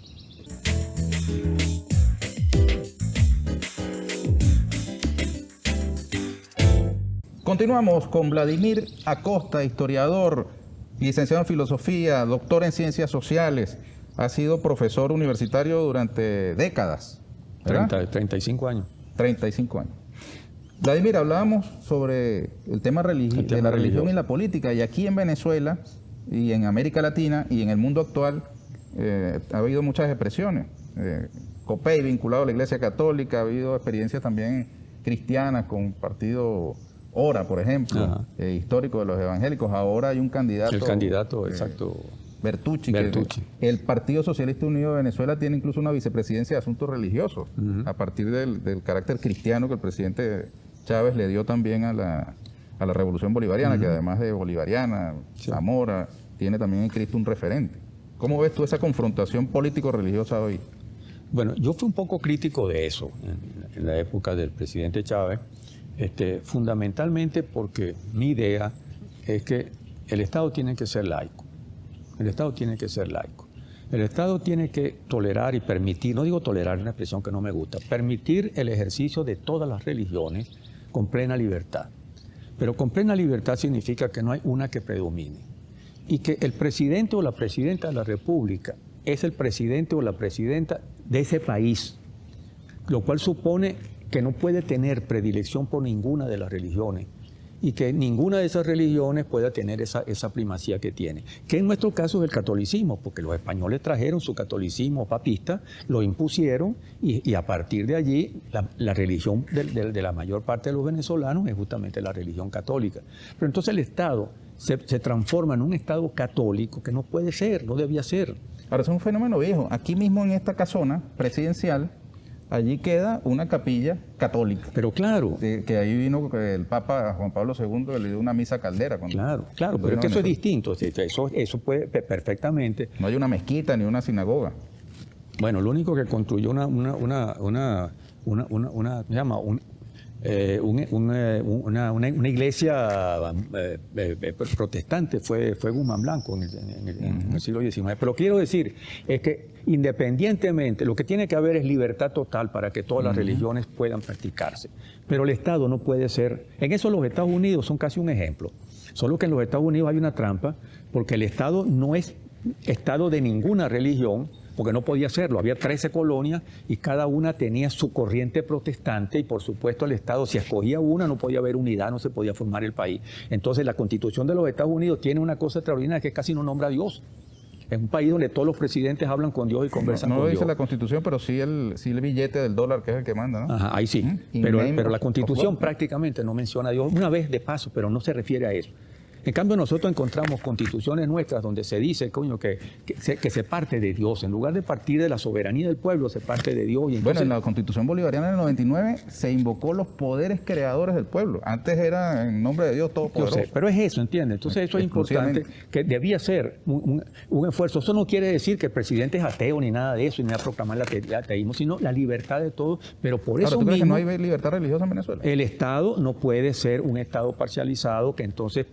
Continuamos con Vladimir Acosta, historiador, licenciado en filosofía, doctor en ciencias sociales. Ha sido profesor universitario durante décadas, ¿verdad? 35 años. 35 años. Vladimir, hablábamos sobre el tema de la religión y la política, y aquí en Venezuela y en América Latina y en el mundo actual ha habido muchas expresiones. COPEI vinculado a la Iglesia Católica, ha habido experiencias también cristianas con partido Hora, por ejemplo, histórico de los evangélicos. Ahora hay un candidato. El candidato, exacto. Bertucci. El Partido Socialista Unido de Venezuela tiene incluso una vicepresidencia de asuntos religiosos, a partir del carácter cristiano que el presidente Chávez le dio también a la revolución bolivariana, que además de bolivariana, Zamora, tiene también en Cristo un referente. ¿Cómo ves tú esa confrontación político-religiosa hoy? Bueno, yo fui un poco crítico de eso en la época del presidente Chávez, fundamentalmente porque mi idea es que el Estado tiene que ser laico. El Estado tiene que ser laico. El Estado tiene que tolerar y permitir, no digo tolerar, es una expresión que no me gusta, permitir el ejercicio de todas las religiones con plena libertad. Pero con plena libertad significa que no hay una que predomine. Y que el presidente o la presidenta de la República es el presidente o la presidenta de ese país, lo cual supone que no puede tener predilección por ninguna de las religiones y que ninguna de esas religiones pueda tener esa primacía que tiene, que en nuestro caso es el catolicismo, porque los españoles trajeron su catolicismo papista, lo impusieron y a partir de allí la religión de la mayor parte de los venezolanos es justamente la religión católica. Pero entonces el Estado se transforma en un Estado católico que no puede ser, no debía ser. Ahora, es un fenómeno viejo. Aquí mismo en esta casona presidencial, allí queda una capilla católica. Pero claro. Que ahí vino el Papa Juan Pablo II, le dio una misa caldera. Claro, pero es que eso es distinto. Eso puede perfectamente. No hay una mezquita ni una sinagoga. Bueno, lo único que construyó una iglesia protestante fue Guzmán Blanco en el siglo XIX. Pero quiero decir, es que independientemente, lo que tiene que haber es libertad total para que todas las religiones puedan practicarse. Pero el Estado no puede ser, en eso los Estados Unidos son casi un ejemplo. Solo que en los Estados Unidos hay una trampa, porque el Estado no es Estado de ninguna religión, porque no podía serlo. Había 13 colonias y cada una tenía su corriente protestante y por supuesto el Estado, si escogía una, no podía haber unidad, no se podía formar el país. Entonces la Constitución de los Estados Unidos tiene una cosa extraordinaria que casi no nombra a Dios. Es un país donde todos los presidentes hablan con Dios y conversan con Dios. No lo dice la Constitución, pero sí el billete del dólar, que es el que manda, ¿no? Ajá, ahí sí. Pero la Constitución prácticamente no menciona a Dios, una vez de paso, pero no se refiere a eso. En cambio, nosotros encontramos constituciones nuestras donde se dice, que se parte de Dios. En lugar de partir de la soberanía del pueblo, se parte de Dios. Y entonces, bueno, en la Constitución Bolivariana del 99 se invocó los poderes creadores del pueblo. Antes era en nombre de Dios todopoderoso. Yo sé, pero es eso, ¿entiendes? Entonces eso es importante, que debía ser un esfuerzo. Eso no quiere decir que el presidente es ateo ni nada de eso, ni a proclamar el ateísmo, sino la libertad de todos. Pero por eso ¿tú crees mismo, que no hay libertad religiosa en Venezuela? El Estado no puede ser un Estado parcializado que entonces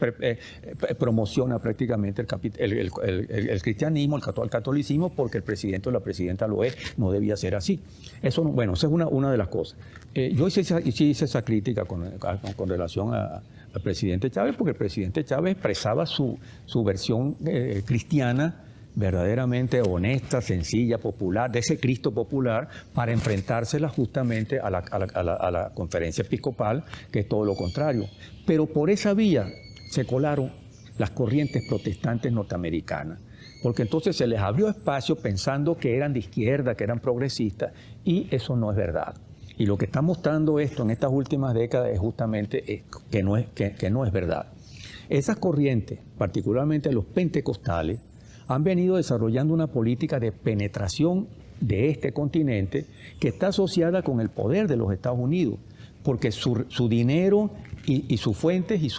promociona prácticamente el cristianismo, el catolicismo, porque el presidente o la presidenta lo es. No debía ser así. Eso no, bueno, esa es una de las cosas. Yo hice esa crítica con relación al presidente Chávez, porque el presidente Chávez expresaba su versión cristiana verdaderamente honesta, sencilla, popular, de ese Cristo popular, para enfrentársela justamente a la conferencia episcopal, que es todo lo contrario. Pero por esa vía se colaron las corrientes protestantes norteamericanas, porque entonces se les abrió espacio pensando que eran de izquierda, que eran progresistas, y eso no es verdad. Y lo que está mostrando esto en estas últimas décadas es justamente que no es verdad. Esas corrientes, particularmente los pentecostales, han venido desarrollando una política de penetración de este continente que está asociada con el poder de los Estados Unidos, porque su dinero y sus fuentes y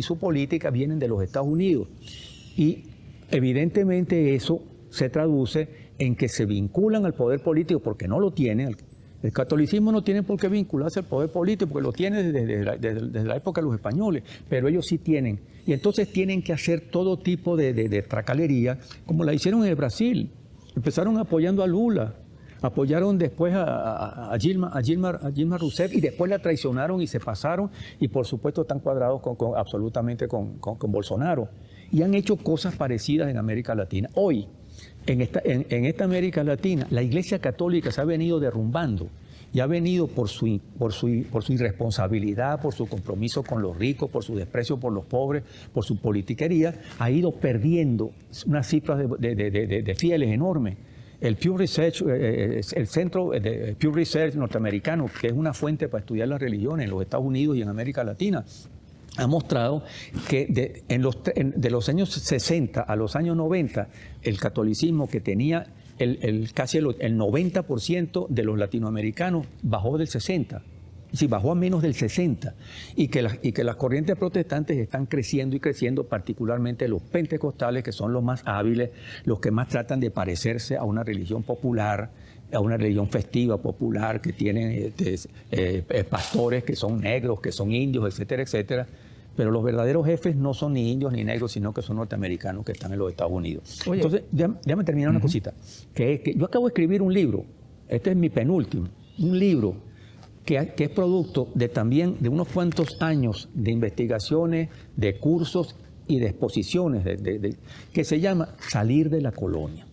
su política vienen de los Estados Unidos. Y evidentemente eso se traduce en que se vinculan al poder político porque no lo tienen. El catolicismo no tiene por qué vincularse al poder político porque lo tiene desde la época de los españoles, pero ellos sí tienen. Y entonces tienen que hacer todo tipo de tracalería, como la hicieron en el Brasil. Empezaron apoyando a Lula, apoyaron después a Dilma Rousseff y después la traicionaron y se pasaron y por supuesto están cuadrados absolutamente con Bolsonaro. Y han hecho cosas parecidas en América Latina. Hoy, en esta América Latina, la Iglesia Católica se ha venido derrumbando y ha venido por su irresponsabilidad, por su compromiso con los ricos, por su desprecio por los pobres, por su politiquería, ha ido perdiendo unas cifras de fieles enormes. El Pew Research, el centro de Pew Research norteamericano, que es una fuente para estudiar las religiones en los Estados Unidos y en América Latina, ha mostrado que de los años 60 a los años 90, el catolicismo que tenía casi el 90% de los latinoamericanos bajó del 60%. sí, bajó a menos del 60%, y que las corrientes protestantes están creciendo y creciendo, particularmente los pentecostales, que son los más hábiles, los que más tratan de parecerse a una religión popular, a una religión festiva, popular, que tienen pastores que son negros, que son indios, etcétera, etcétera. Pero los verdaderos jefes no son ni indios ni negros, sino que son norteamericanos que están en los Estados Unidos. Oye, entonces, déjame terminar una cosita. Que yo acabo de escribir un libro, este es mi penúltimo, un libro que es producto también de unos cuantos años de investigaciones, de cursos y de exposiciones, que se llama Salir de la Colonia.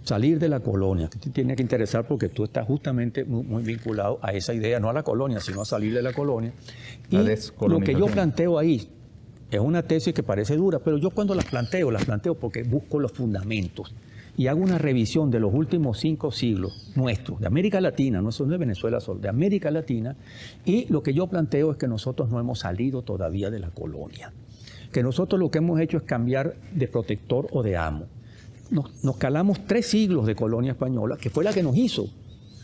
Salir de la colonia, que te tiene que interesar porque tú estás justamente muy vinculado a esa idea, no a la colonia, sino a salir de la colonia. Y lo que yo planteo ahí es una tesis que parece dura, pero yo cuando las planteo porque busco los fundamentos y hago una revisión de los últimos 5 siglos nuestros, de América Latina, no solo de Venezuela solo, de América Latina, y lo que yo planteo es que nosotros no hemos salido todavía de la colonia, que nosotros lo que hemos hecho es cambiar de protector o de amo. Nos calamos 3 siglos de colonia española, que fue la que nos hizo.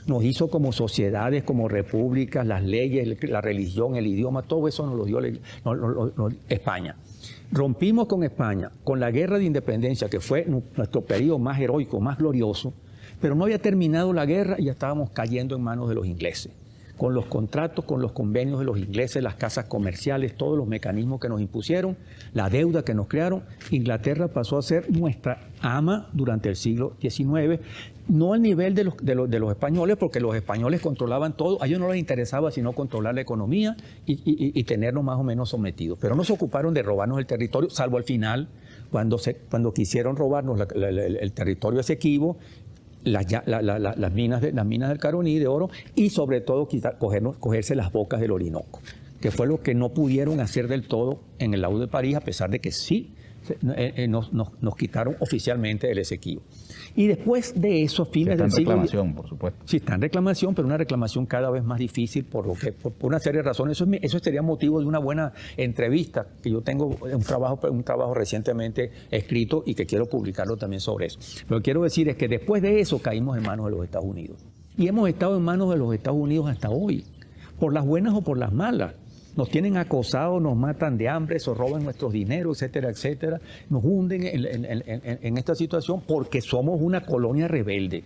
Nos hizo como sociedades, como repúblicas, las leyes, la religión, el idioma, todo eso nos lo dio España. Rompimos con España, con la guerra de independencia, que fue nuestro periodo más heroico, más glorioso, pero no había terminado la guerra y ya estábamos cayendo en manos de los ingleses. Con los contratos, con los convenios de los ingleses, las casas comerciales, todos los mecanismos que nos impusieron, la deuda que nos crearon, Inglaterra pasó a ser nuestra ama durante el siglo XIX, no al nivel de los españoles, porque los españoles controlaban todo, a ellos no les interesaba sino controlar la economía y tenernos más o menos sometidos, pero no se ocuparon de robarnos el territorio, salvo al final, cuando quisieron robarnos el territorio Esequibo, las minas del Caroní de oro, y sobre todo cogerse las bocas del Orinoco, que fue lo que no pudieron hacer del todo en el lago de París, a pesar de que sí nos quitaron oficialmente el Esequibo. Y después de eso, a fines del siglo... Está en reclamación, por supuesto. Sí, está en reclamación, pero una reclamación cada vez más difícil por una serie de razones. Eso sería motivo de una buena entrevista, que yo tengo un trabajo recientemente escrito y que quiero publicarlo también sobre eso. Lo que quiero decir es que después de eso caímos en manos de los Estados Unidos. Y hemos estado en manos de los Estados Unidos hasta hoy, por las buenas o por las malas. Nos tienen acosados, nos matan de hambre, se roban nuestros dineros, etcétera, etcétera. Nos hunden en esta situación porque somos una colonia rebelde.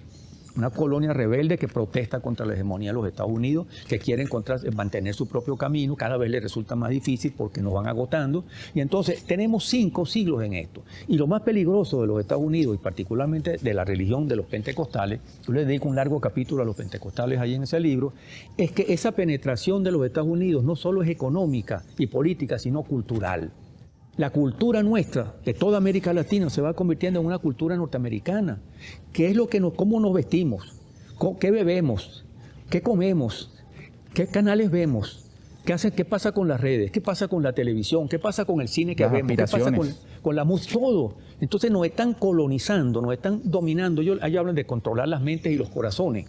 Una colonia rebelde que protesta contra la hegemonía de los Estados Unidos, que quiere mantener su propio camino, cada vez les resulta más difícil porque nos van agotando. Y entonces tenemos 5 siglos en esto. Y lo más peligroso de los Estados Unidos, y particularmente de la religión de los pentecostales, yo les dedico un largo capítulo a los pentecostales ahí en ese libro, es que esa penetración de los Estados Unidos no solo es económica y política, sino cultural. La cultura nuestra, de toda América Latina, se va convirtiendo en una cultura norteamericana. ¿Qué es cómo nos vestimos? ¿Qué bebemos? ¿Qué comemos? ¿Qué canales vemos? ¿Qué pasa con las redes? ¿Qué pasa con la televisión? ¿Qué pasa con el cine que vemos? ¿Qué pasa con la música? Todo. Entonces nos están colonizando, nos están dominando. Ellos hablan de controlar las mentes y los corazones.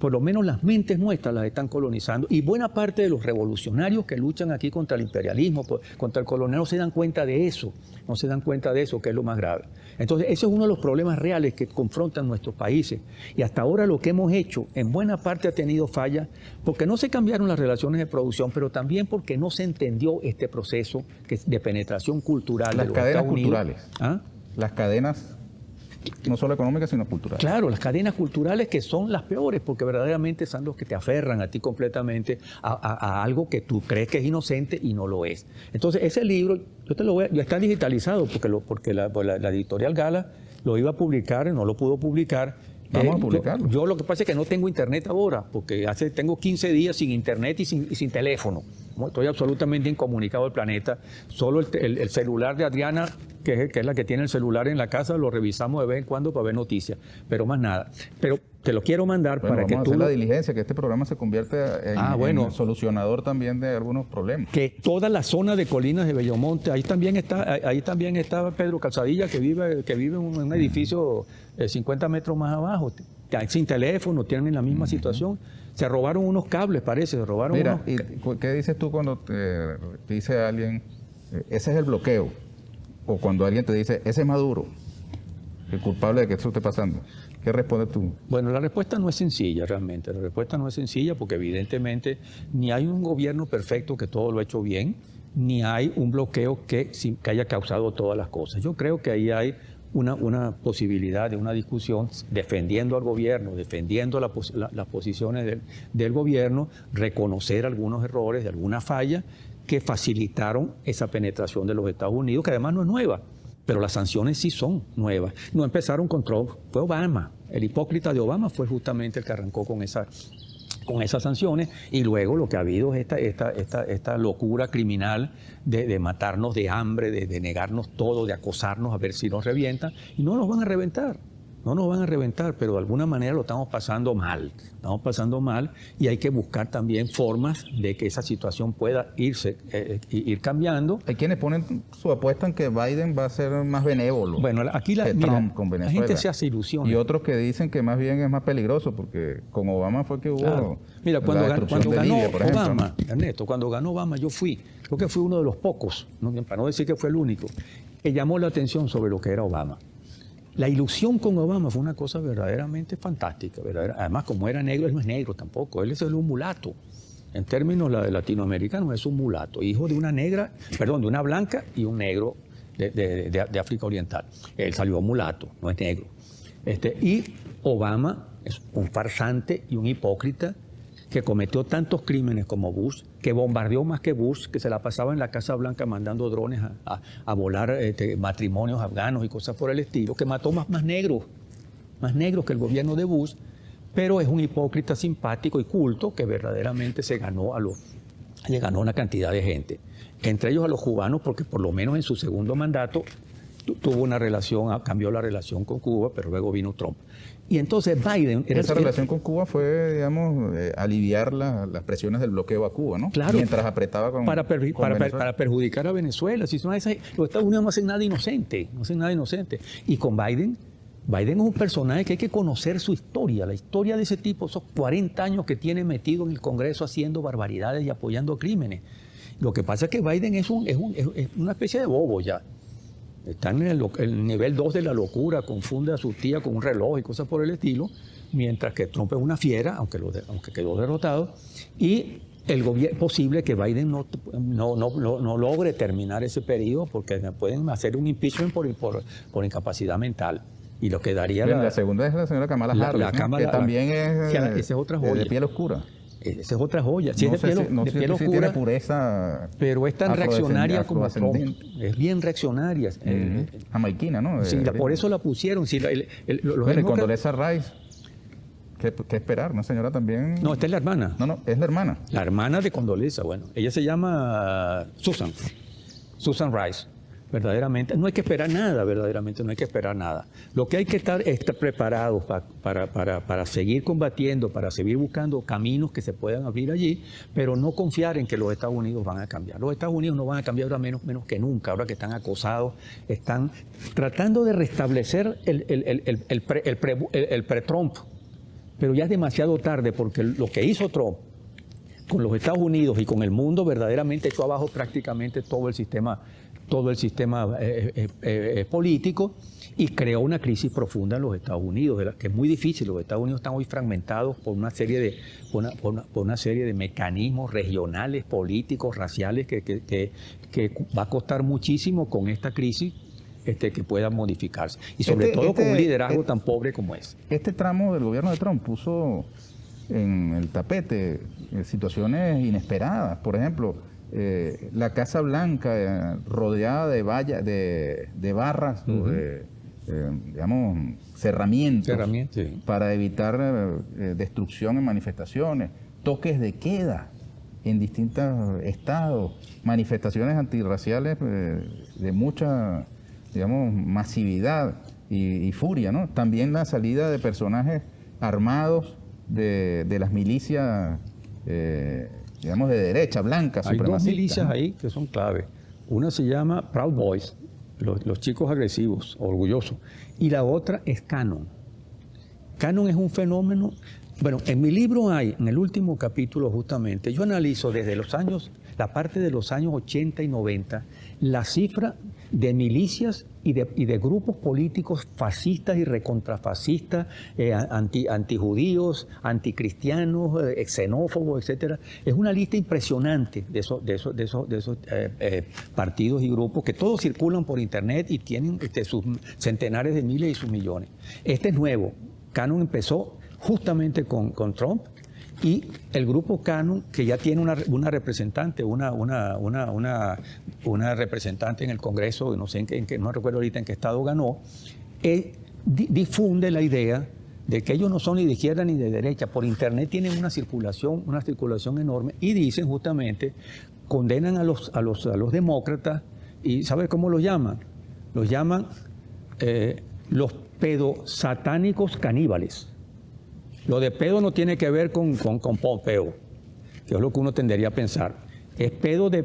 Por lo menos las mentes nuestras las están colonizando, y buena parte de los revolucionarios que luchan aquí contra el imperialismo, contra el colonialismo, no se dan cuenta de eso, que es lo más grave. Entonces, ese es uno de los problemas reales que confrontan nuestros países, y hasta ahora lo que hemos hecho en buena parte ha tenido fallas, porque no se cambiaron las relaciones de producción, pero también porque no se entendió este proceso de penetración cultural de los Estados Unidos. Las cadenas culturales. ¿Ah? Las cadenas no solo económicas, sino culturales. Claro, las cadenas culturales, que son las peores, porque verdaderamente son los que te aferran a ti completamente a algo que tú crees que es inocente y no lo es. Entonces, ese libro, ya está digitalizado, porque la editorial Gala lo iba a publicar y no lo pudo publicar. Vamos a publicarlo. Yo lo que pasa es que no tengo internet ahora, porque tengo 15 días sin internet y sin teléfono. Estoy absolutamente incomunicado del planeta. Solo el celular de Adriana, que es la que tiene el celular en la casa, lo revisamos de vez en cuando para ver noticias, pero más nada. Pero te lo quiero mandar para que tú... Vamos a hacer la diligencia, que este programa se convierta en solucionador también de algunos problemas. Que toda la zona de colinas de Bellomonte, ahí también está Pedro Calzadilla, que vive en un edificio 50 metros más abajo, sin teléfono, tienen la misma situación. Se robaron unos cables, parece, Mira, ¿y qué dices tú cuando te dice alguien, ese es el bloqueo? O cuando alguien te dice, ese es Maduro. el culpable de que esto esté pasando? ¿Qué respondes tú? Bueno, la respuesta no es sencilla realmente. La respuesta no es sencilla porque evidentemente ni hay un gobierno perfecto que todo lo ha hecho bien, ni hay un bloqueo que haya causado todas las cosas. Yo creo que ahí hay una posibilidad de una discusión defendiendo al gobierno, defendiendo las posiciones del gobierno, reconocer algunos errores, de alguna falla que facilitaron esa penetración de los Estados Unidos, que además no es nueva. Pero las sanciones sí son nuevas. No empezaron con Trump, fue Obama. El hipócrita de Obama fue justamente el que arrancó con esas sanciones, y luego lo que ha habido es esta locura criminal de matarnos de hambre, de negarnos todo, de acosarnos a ver si nos revientan, y no nos van a reventar. No nos van a reventar, pero de alguna manera lo estamos pasando mal. Estamos pasando mal y hay que buscar también formas de que esa situación pueda ir cambiando. Hay quienes ponen su apuesta en que Biden va a ser más benévolo. Bueno, aquí Trump con Venezuela. La gente se hace ilusiones. Y otros que dicen que más bien es más peligroso porque con Obama fue que hubo Mira, cuando ganó Libia, por ejemplo, Obama, Ernesto, cuando ganó Obama creo que fui uno de los pocos, para no decir que fue el único, que llamó la atención sobre lo que era Obama. La ilusión con Obama fue una cosa verdaderamente fantástica. Además, como era negro, él no es negro tampoco, él es un mulato. En términos latinoamericanos, es un mulato, hijo de una blanca y un negro de África Oriental. Él salió mulato, no es negro. Y Obama es un farsante y un hipócrita que cometió tantos crímenes como Bush, que bombardeó más que Bush, que se la pasaba en la Casa Blanca mandando drones a volar matrimonios afganos y cosas por el estilo, que mató más negros que el gobierno de Bush, pero es un hipócrita simpático y culto que verdaderamente le ganó una cantidad de gente, entre ellos a los cubanos, porque por lo menos en su segundo mandato tuvo una relación, cambió la relación con Cuba, pero luego vino Trump. Y entonces Biden... Esa relación con Cuba fue, digamos, aliviar las presiones del bloqueo a Cuba, ¿no? Claro. Mientras apretaba con para perjudicar a Venezuela. Si los Estados Unidos no hacen nada inocente, Y con Biden es un personaje que hay que conocer su historia, la historia de ese tipo, esos 40 años que tiene metido en el Congreso haciendo barbaridades y apoyando crímenes. Lo que pasa es que Biden es una especie de bobo ya. Está en el nivel 2 de la locura, confunde a su tía con un reloj y cosas por el estilo, mientras que Trump es una fiera, aunque quedó derrotado, y es posible que Biden no logre terminar ese periodo porque pueden hacer un impeachment por incapacidad mental. Y lo que daría la segunda es la señora Kamala Harris, que también esa es otra joya. De piel oscura. Esa es otra joya. Si es de piel oscura, tiene pureza, pero es tan reaccionaria como Trump. Es bien reaccionaria. Jamaiquina, ¿no? Sí, por eso la pusieron. Sí, y Condoleezza Rice. ¿Qué esperar? ¿Una señora también? No, esta es la hermana. No, es la hermana. La hermana de Condoleezza, bueno. Ella se llama Susan Rice. Verdaderamente, no hay que esperar nada, verdaderamente no hay que esperar nada. Lo que hay que estar es preparados para seguir combatiendo, para seguir buscando caminos que se puedan abrir allí, pero no confiar en que los Estados Unidos van a cambiar. Los Estados Unidos no van a cambiar ahora menos que nunca, ahora que están acosados, están tratando de restablecer el pre-Trump, pero ya es demasiado tarde porque lo que hizo Trump con los Estados Unidos y con el mundo verdaderamente echó abajo prácticamente todo el sistema político y creó una crisis profunda en los Estados Unidos, que es muy difícil. Los Estados Unidos están hoy fragmentados por una serie de mecanismos regionales, políticos, raciales, que va a costar muchísimo con esta crisis que pueda modificarse. Y sobre todo con un liderazgo tan pobre como es. Este tramo del gobierno de Trump puso en el tapete situaciones inesperadas. Por ejemplo, la Casa Blanca rodeada de barras, digamos, cerramientos sí, para evitar destrucción en manifestaciones, toques de queda en distintos estados, manifestaciones antirraciales de mucha, digamos, masividad y furia, ¿no? También la salida de personajes armados de las milicias, digamos, de derecha, blanca, supremacistas. Hay dos milicias ahí que son clave. Una se llama Proud Boys, los chicos agresivos, orgullosos. Y la otra es Canon. Canon es un fenómeno... Bueno, en mi libro en el último capítulo justamente, yo analizo desde los años la parte de los años 80 y 90, la cifra de milicias y de grupos políticos fascistas y recontrafascistas, antijudíos, anticristianos, xenófobos, etcétera, es una lista impresionante de esos partidos y grupos que todos circulan por internet y tienen sus centenares de miles y sus millones. Este es nuevo. QAnon empezó justamente con Trump. Y el grupo QAnon, que ya tiene una representante, una representante en el Congreso, no sé no recuerdo ahorita en qué estado ganó, difunde la idea de que ellos no son ni de izquierda ni de derecha. Por internet tienen una circulación enorme y dicen justamente, condenan a los demócratas y ¿sabes cómo los llaman? Los llaman los pedosatánicos caníbales. Lo de pedo no tiene que ver con Pompeo, que es lo que uno tendería a pensar. Es pedo de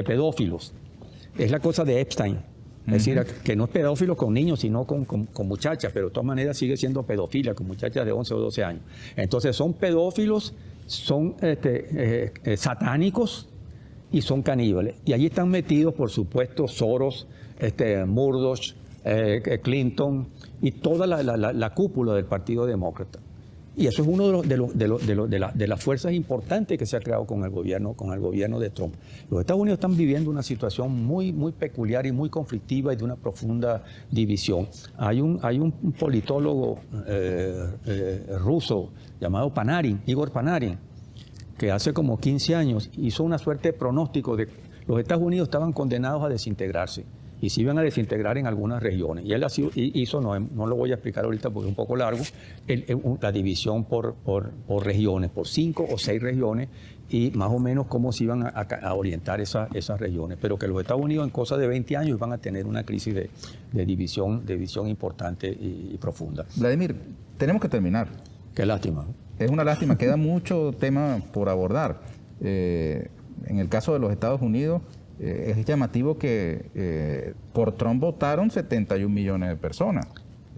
pedófilos. Es la cosa de Epstein. Es decir, que no es pedófilo con niños, sino con muchachas, pero de todas maneras sigue siendo pedofilia con muchachas de 11 o 12 años. Entonces son pedófilos, son satánicos y son caníbales. Y allí están metidos, por supuesto, Soros, Murdoch, Clinton y toda la cúpula del Partido Demócrata. Y eso es uno de las fuerzas importantes que se ha creado con el gobierno de Trump. Los Estados Unidos están viviendo una situación muy peculiar y muy conflictiva y de una profunda división. Hay un politólogo ruso llamado Igor Panarin, que hace como 15 años hizo una suerte de pronóstico de que los Estados Unidos estaban condenados a desintegrarse y se iban a desintegrar en algunas regiones. Y él hizo, no lo voy a explicar ahorita porque es un poco largo, la división por regiones, por 5 o 6 regiones, y más o menos cómo se iban a orientar esas regiones. Pero que los Estados Unidos en cosa de 20 años van a tener una crisis de división importante y profunda. Vladimir, tenemos que terminar. Qué lástima. Es una lástima, queda mucho tema por abordar. En el caso de los Estados Unidos, es llamativo que por Trump votaron 71 millones de personas.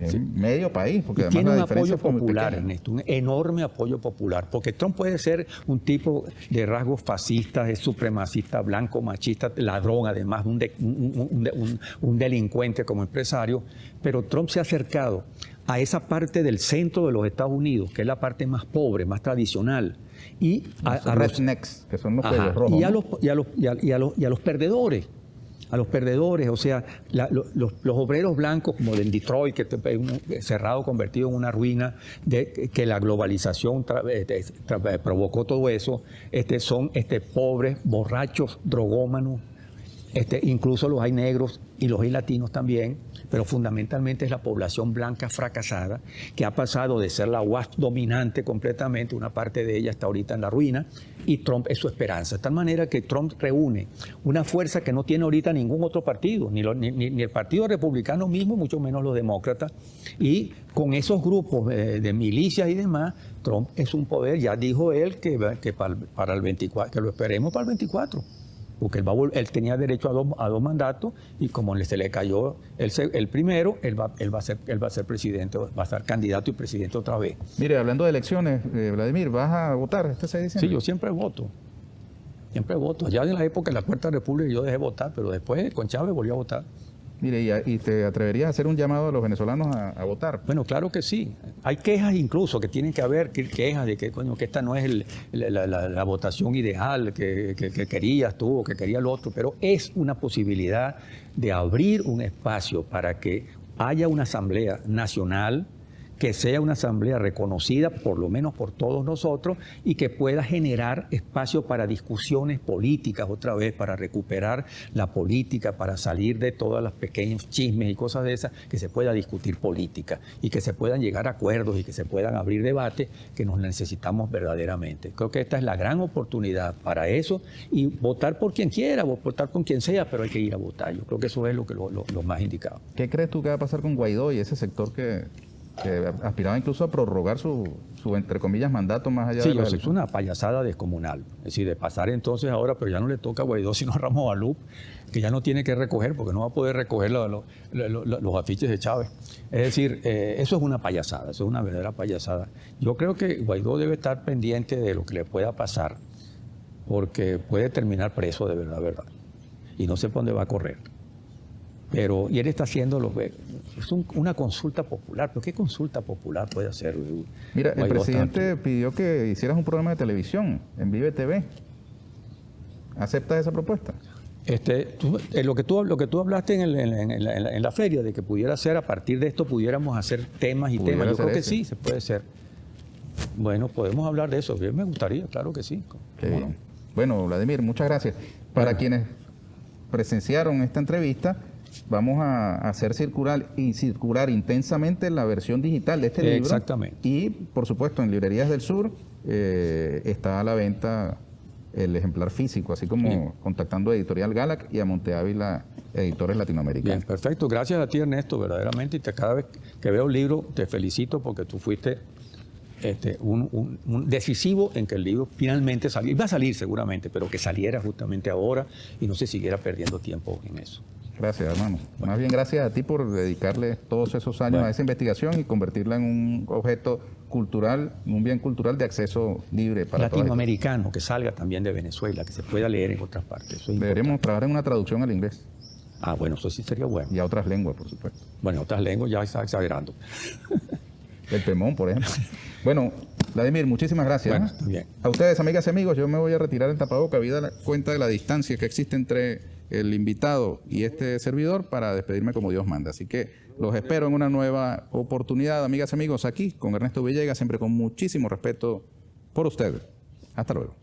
Sí. Medio país, porque y además tiene la un diferencia apoyo fue muy popular, pequeña. Ernesto, un enorme apoyo popular, porque Trump puede ser un tipo de rasgos fascistas, es supremacista, blanco, machista, ladrón, además, un delincuente como empresario, pero Trump se ha acercado a esa parte del centro de los Estados Unidos, que es la parte más pobre, más tradicional, y a rednecks, que son los pelitos rojos, y a los perdedores. A los perdedores, o sea, los obreros blancos, como en Detroit, que cerrado, convertido en una ruina, que la globalización provocó todo eso, son pobres, borrachos, drogómanos, incluso los hay negros y los hay latinos también, pero fundamentalmente es la población blanca fracasada, que ha pasado de ser la UAS dominante completamente, una parte de ella está ahorita en la ruina, y Trump es su esperanza. De tal manera que Trump reúne una fuerza que no tiene ahorita ningún otro partido, ni el Partido Republicano mismo, mucho menos los demócratas, y con esos grupos de milicias y demás, Trump es un poder. Ya dijo él que para el 24, que lo esperemos para el 24. Porque él tenía derecho a dos mandatos y como se le cayó el primero, él va a ser presidente, va a ser candidato y presidente otra vez. Mire, hablando de elecciones, Vladimir, ¿vas a votar este 6 de diciembre? Sí, yo siempre voto. Siempre voto. Ya en la época de la Cuarta República yo dejé de votar, pero después con Chávez volví a votar. Mire, ¿y te atreverías a hacer un llamado a los venezolanos a votar? Bueno, claro que sí. Hay quejas incluso, que tienen que haber quejas de que, que esta no es la votación ideal que querías tú o que quería el otro, pero es una posibilidad de abrir un espacio para que haya una asamblea nacional, que sea una asamblea reconocida por lo menos por todos nosotros y que pueda generar espacio para discusiones políticas otra vez, para recuperar la política, para salir de todos los pequeños chismes y cosas de esas, que se pueda discutir política y que se puedan llegar a acuerdos y que se puedan abrir debates que nos necesitamos verdaderamente. Creo que esta es la gran oportunidad para eso y votar por quien quiera, votar con quien sea, pero hay que ir a votar. Yo creo que eso es lo más indicado. ¿Qué crees tú que va a pasar con Guaidó y ese sector que aspiraba incluso a prorrogar su entre comillas, mandato más allá de la es una payasada descomunal? Es decir, de pasar entonces ahora, pero ya no le toca a Guaidó, sino a Ramos Balup, que ya no tiene que recoger, porque no va a poder recoger los afiches de Chávez. Es decir, eso es una payasada, eso es una verdadera payasada. Yo creo que Guaidó debe estar pendiente de lo que le pueda pasar porque puede terminar preso de verdad, verdad. Y no sé por dónde va a correr. Pero, y él está haciendo una consulta popular. ¿Pero qué consulta popular puede hacer? Mira, el presidente pidió que hicieras un programa de televisión en Vive TV. ¿Aceptas esa propuesta? Lo que tú hablaste en la feria, de que pudiera ser, a partir de esto pudiéramos hacer temas y temas. Yo creo que sí, se puede hacer. Bueno, podemos hablar de eso. Bien, me gustaría, claro que sí. No? Bueno, Vladimir, muchas gracias. Para quienes presenciaron esta entrevista, vamos a hacer circular intensamente la versión digital de este libro. Exactamente. Y, por supuesto, en Librerías del Sur está a la venta el ejemplar físico, así como contactando a Editorial Galac y a Monte Ávila Editores Latinoamericanos. Bien, perfecto. Gracias a ti, Ernesto, verdaderamente. Y cada vez que veo el libro, te felicito porque tú fuiste un decisivo en que el libro finalmente salió. Iba a salir seguramente, pero que saliera justamente ahora y no se siguiera perdiendo tiempo en eso. Gracias, hermano. Bueno. Más bien gracias a ti por dedicarle todos esos años a esa investigación y convertirla en un objeto cultural, un bien cultural de acceso libre para latinoamericano, que salga también de Venezuela, que se pueda leer en otras partes. Eso es Deberíamos trabajar en una traducción al inglés. Ah, bueno, eso sí sería bueno. Y a otras lenguas, por supuesto. Bueno, otras lenguas ya está exagerando. El Pemón, por ejemplo. Bueno, Vladimir, muchísimas gracias. Bueno, bien. A ustedes, amigas y amigos, yo me voy a retirar el tapaboca, habida cuenta de la distancia que existe entre el invitado y este servidor para despedirme como Dios manda. Así que los espero en una nueva oportunidad, amigas y amigos, aquí con Ernesto Villegas, siempre con muchísimo respeto por ustedes. Hasta luego.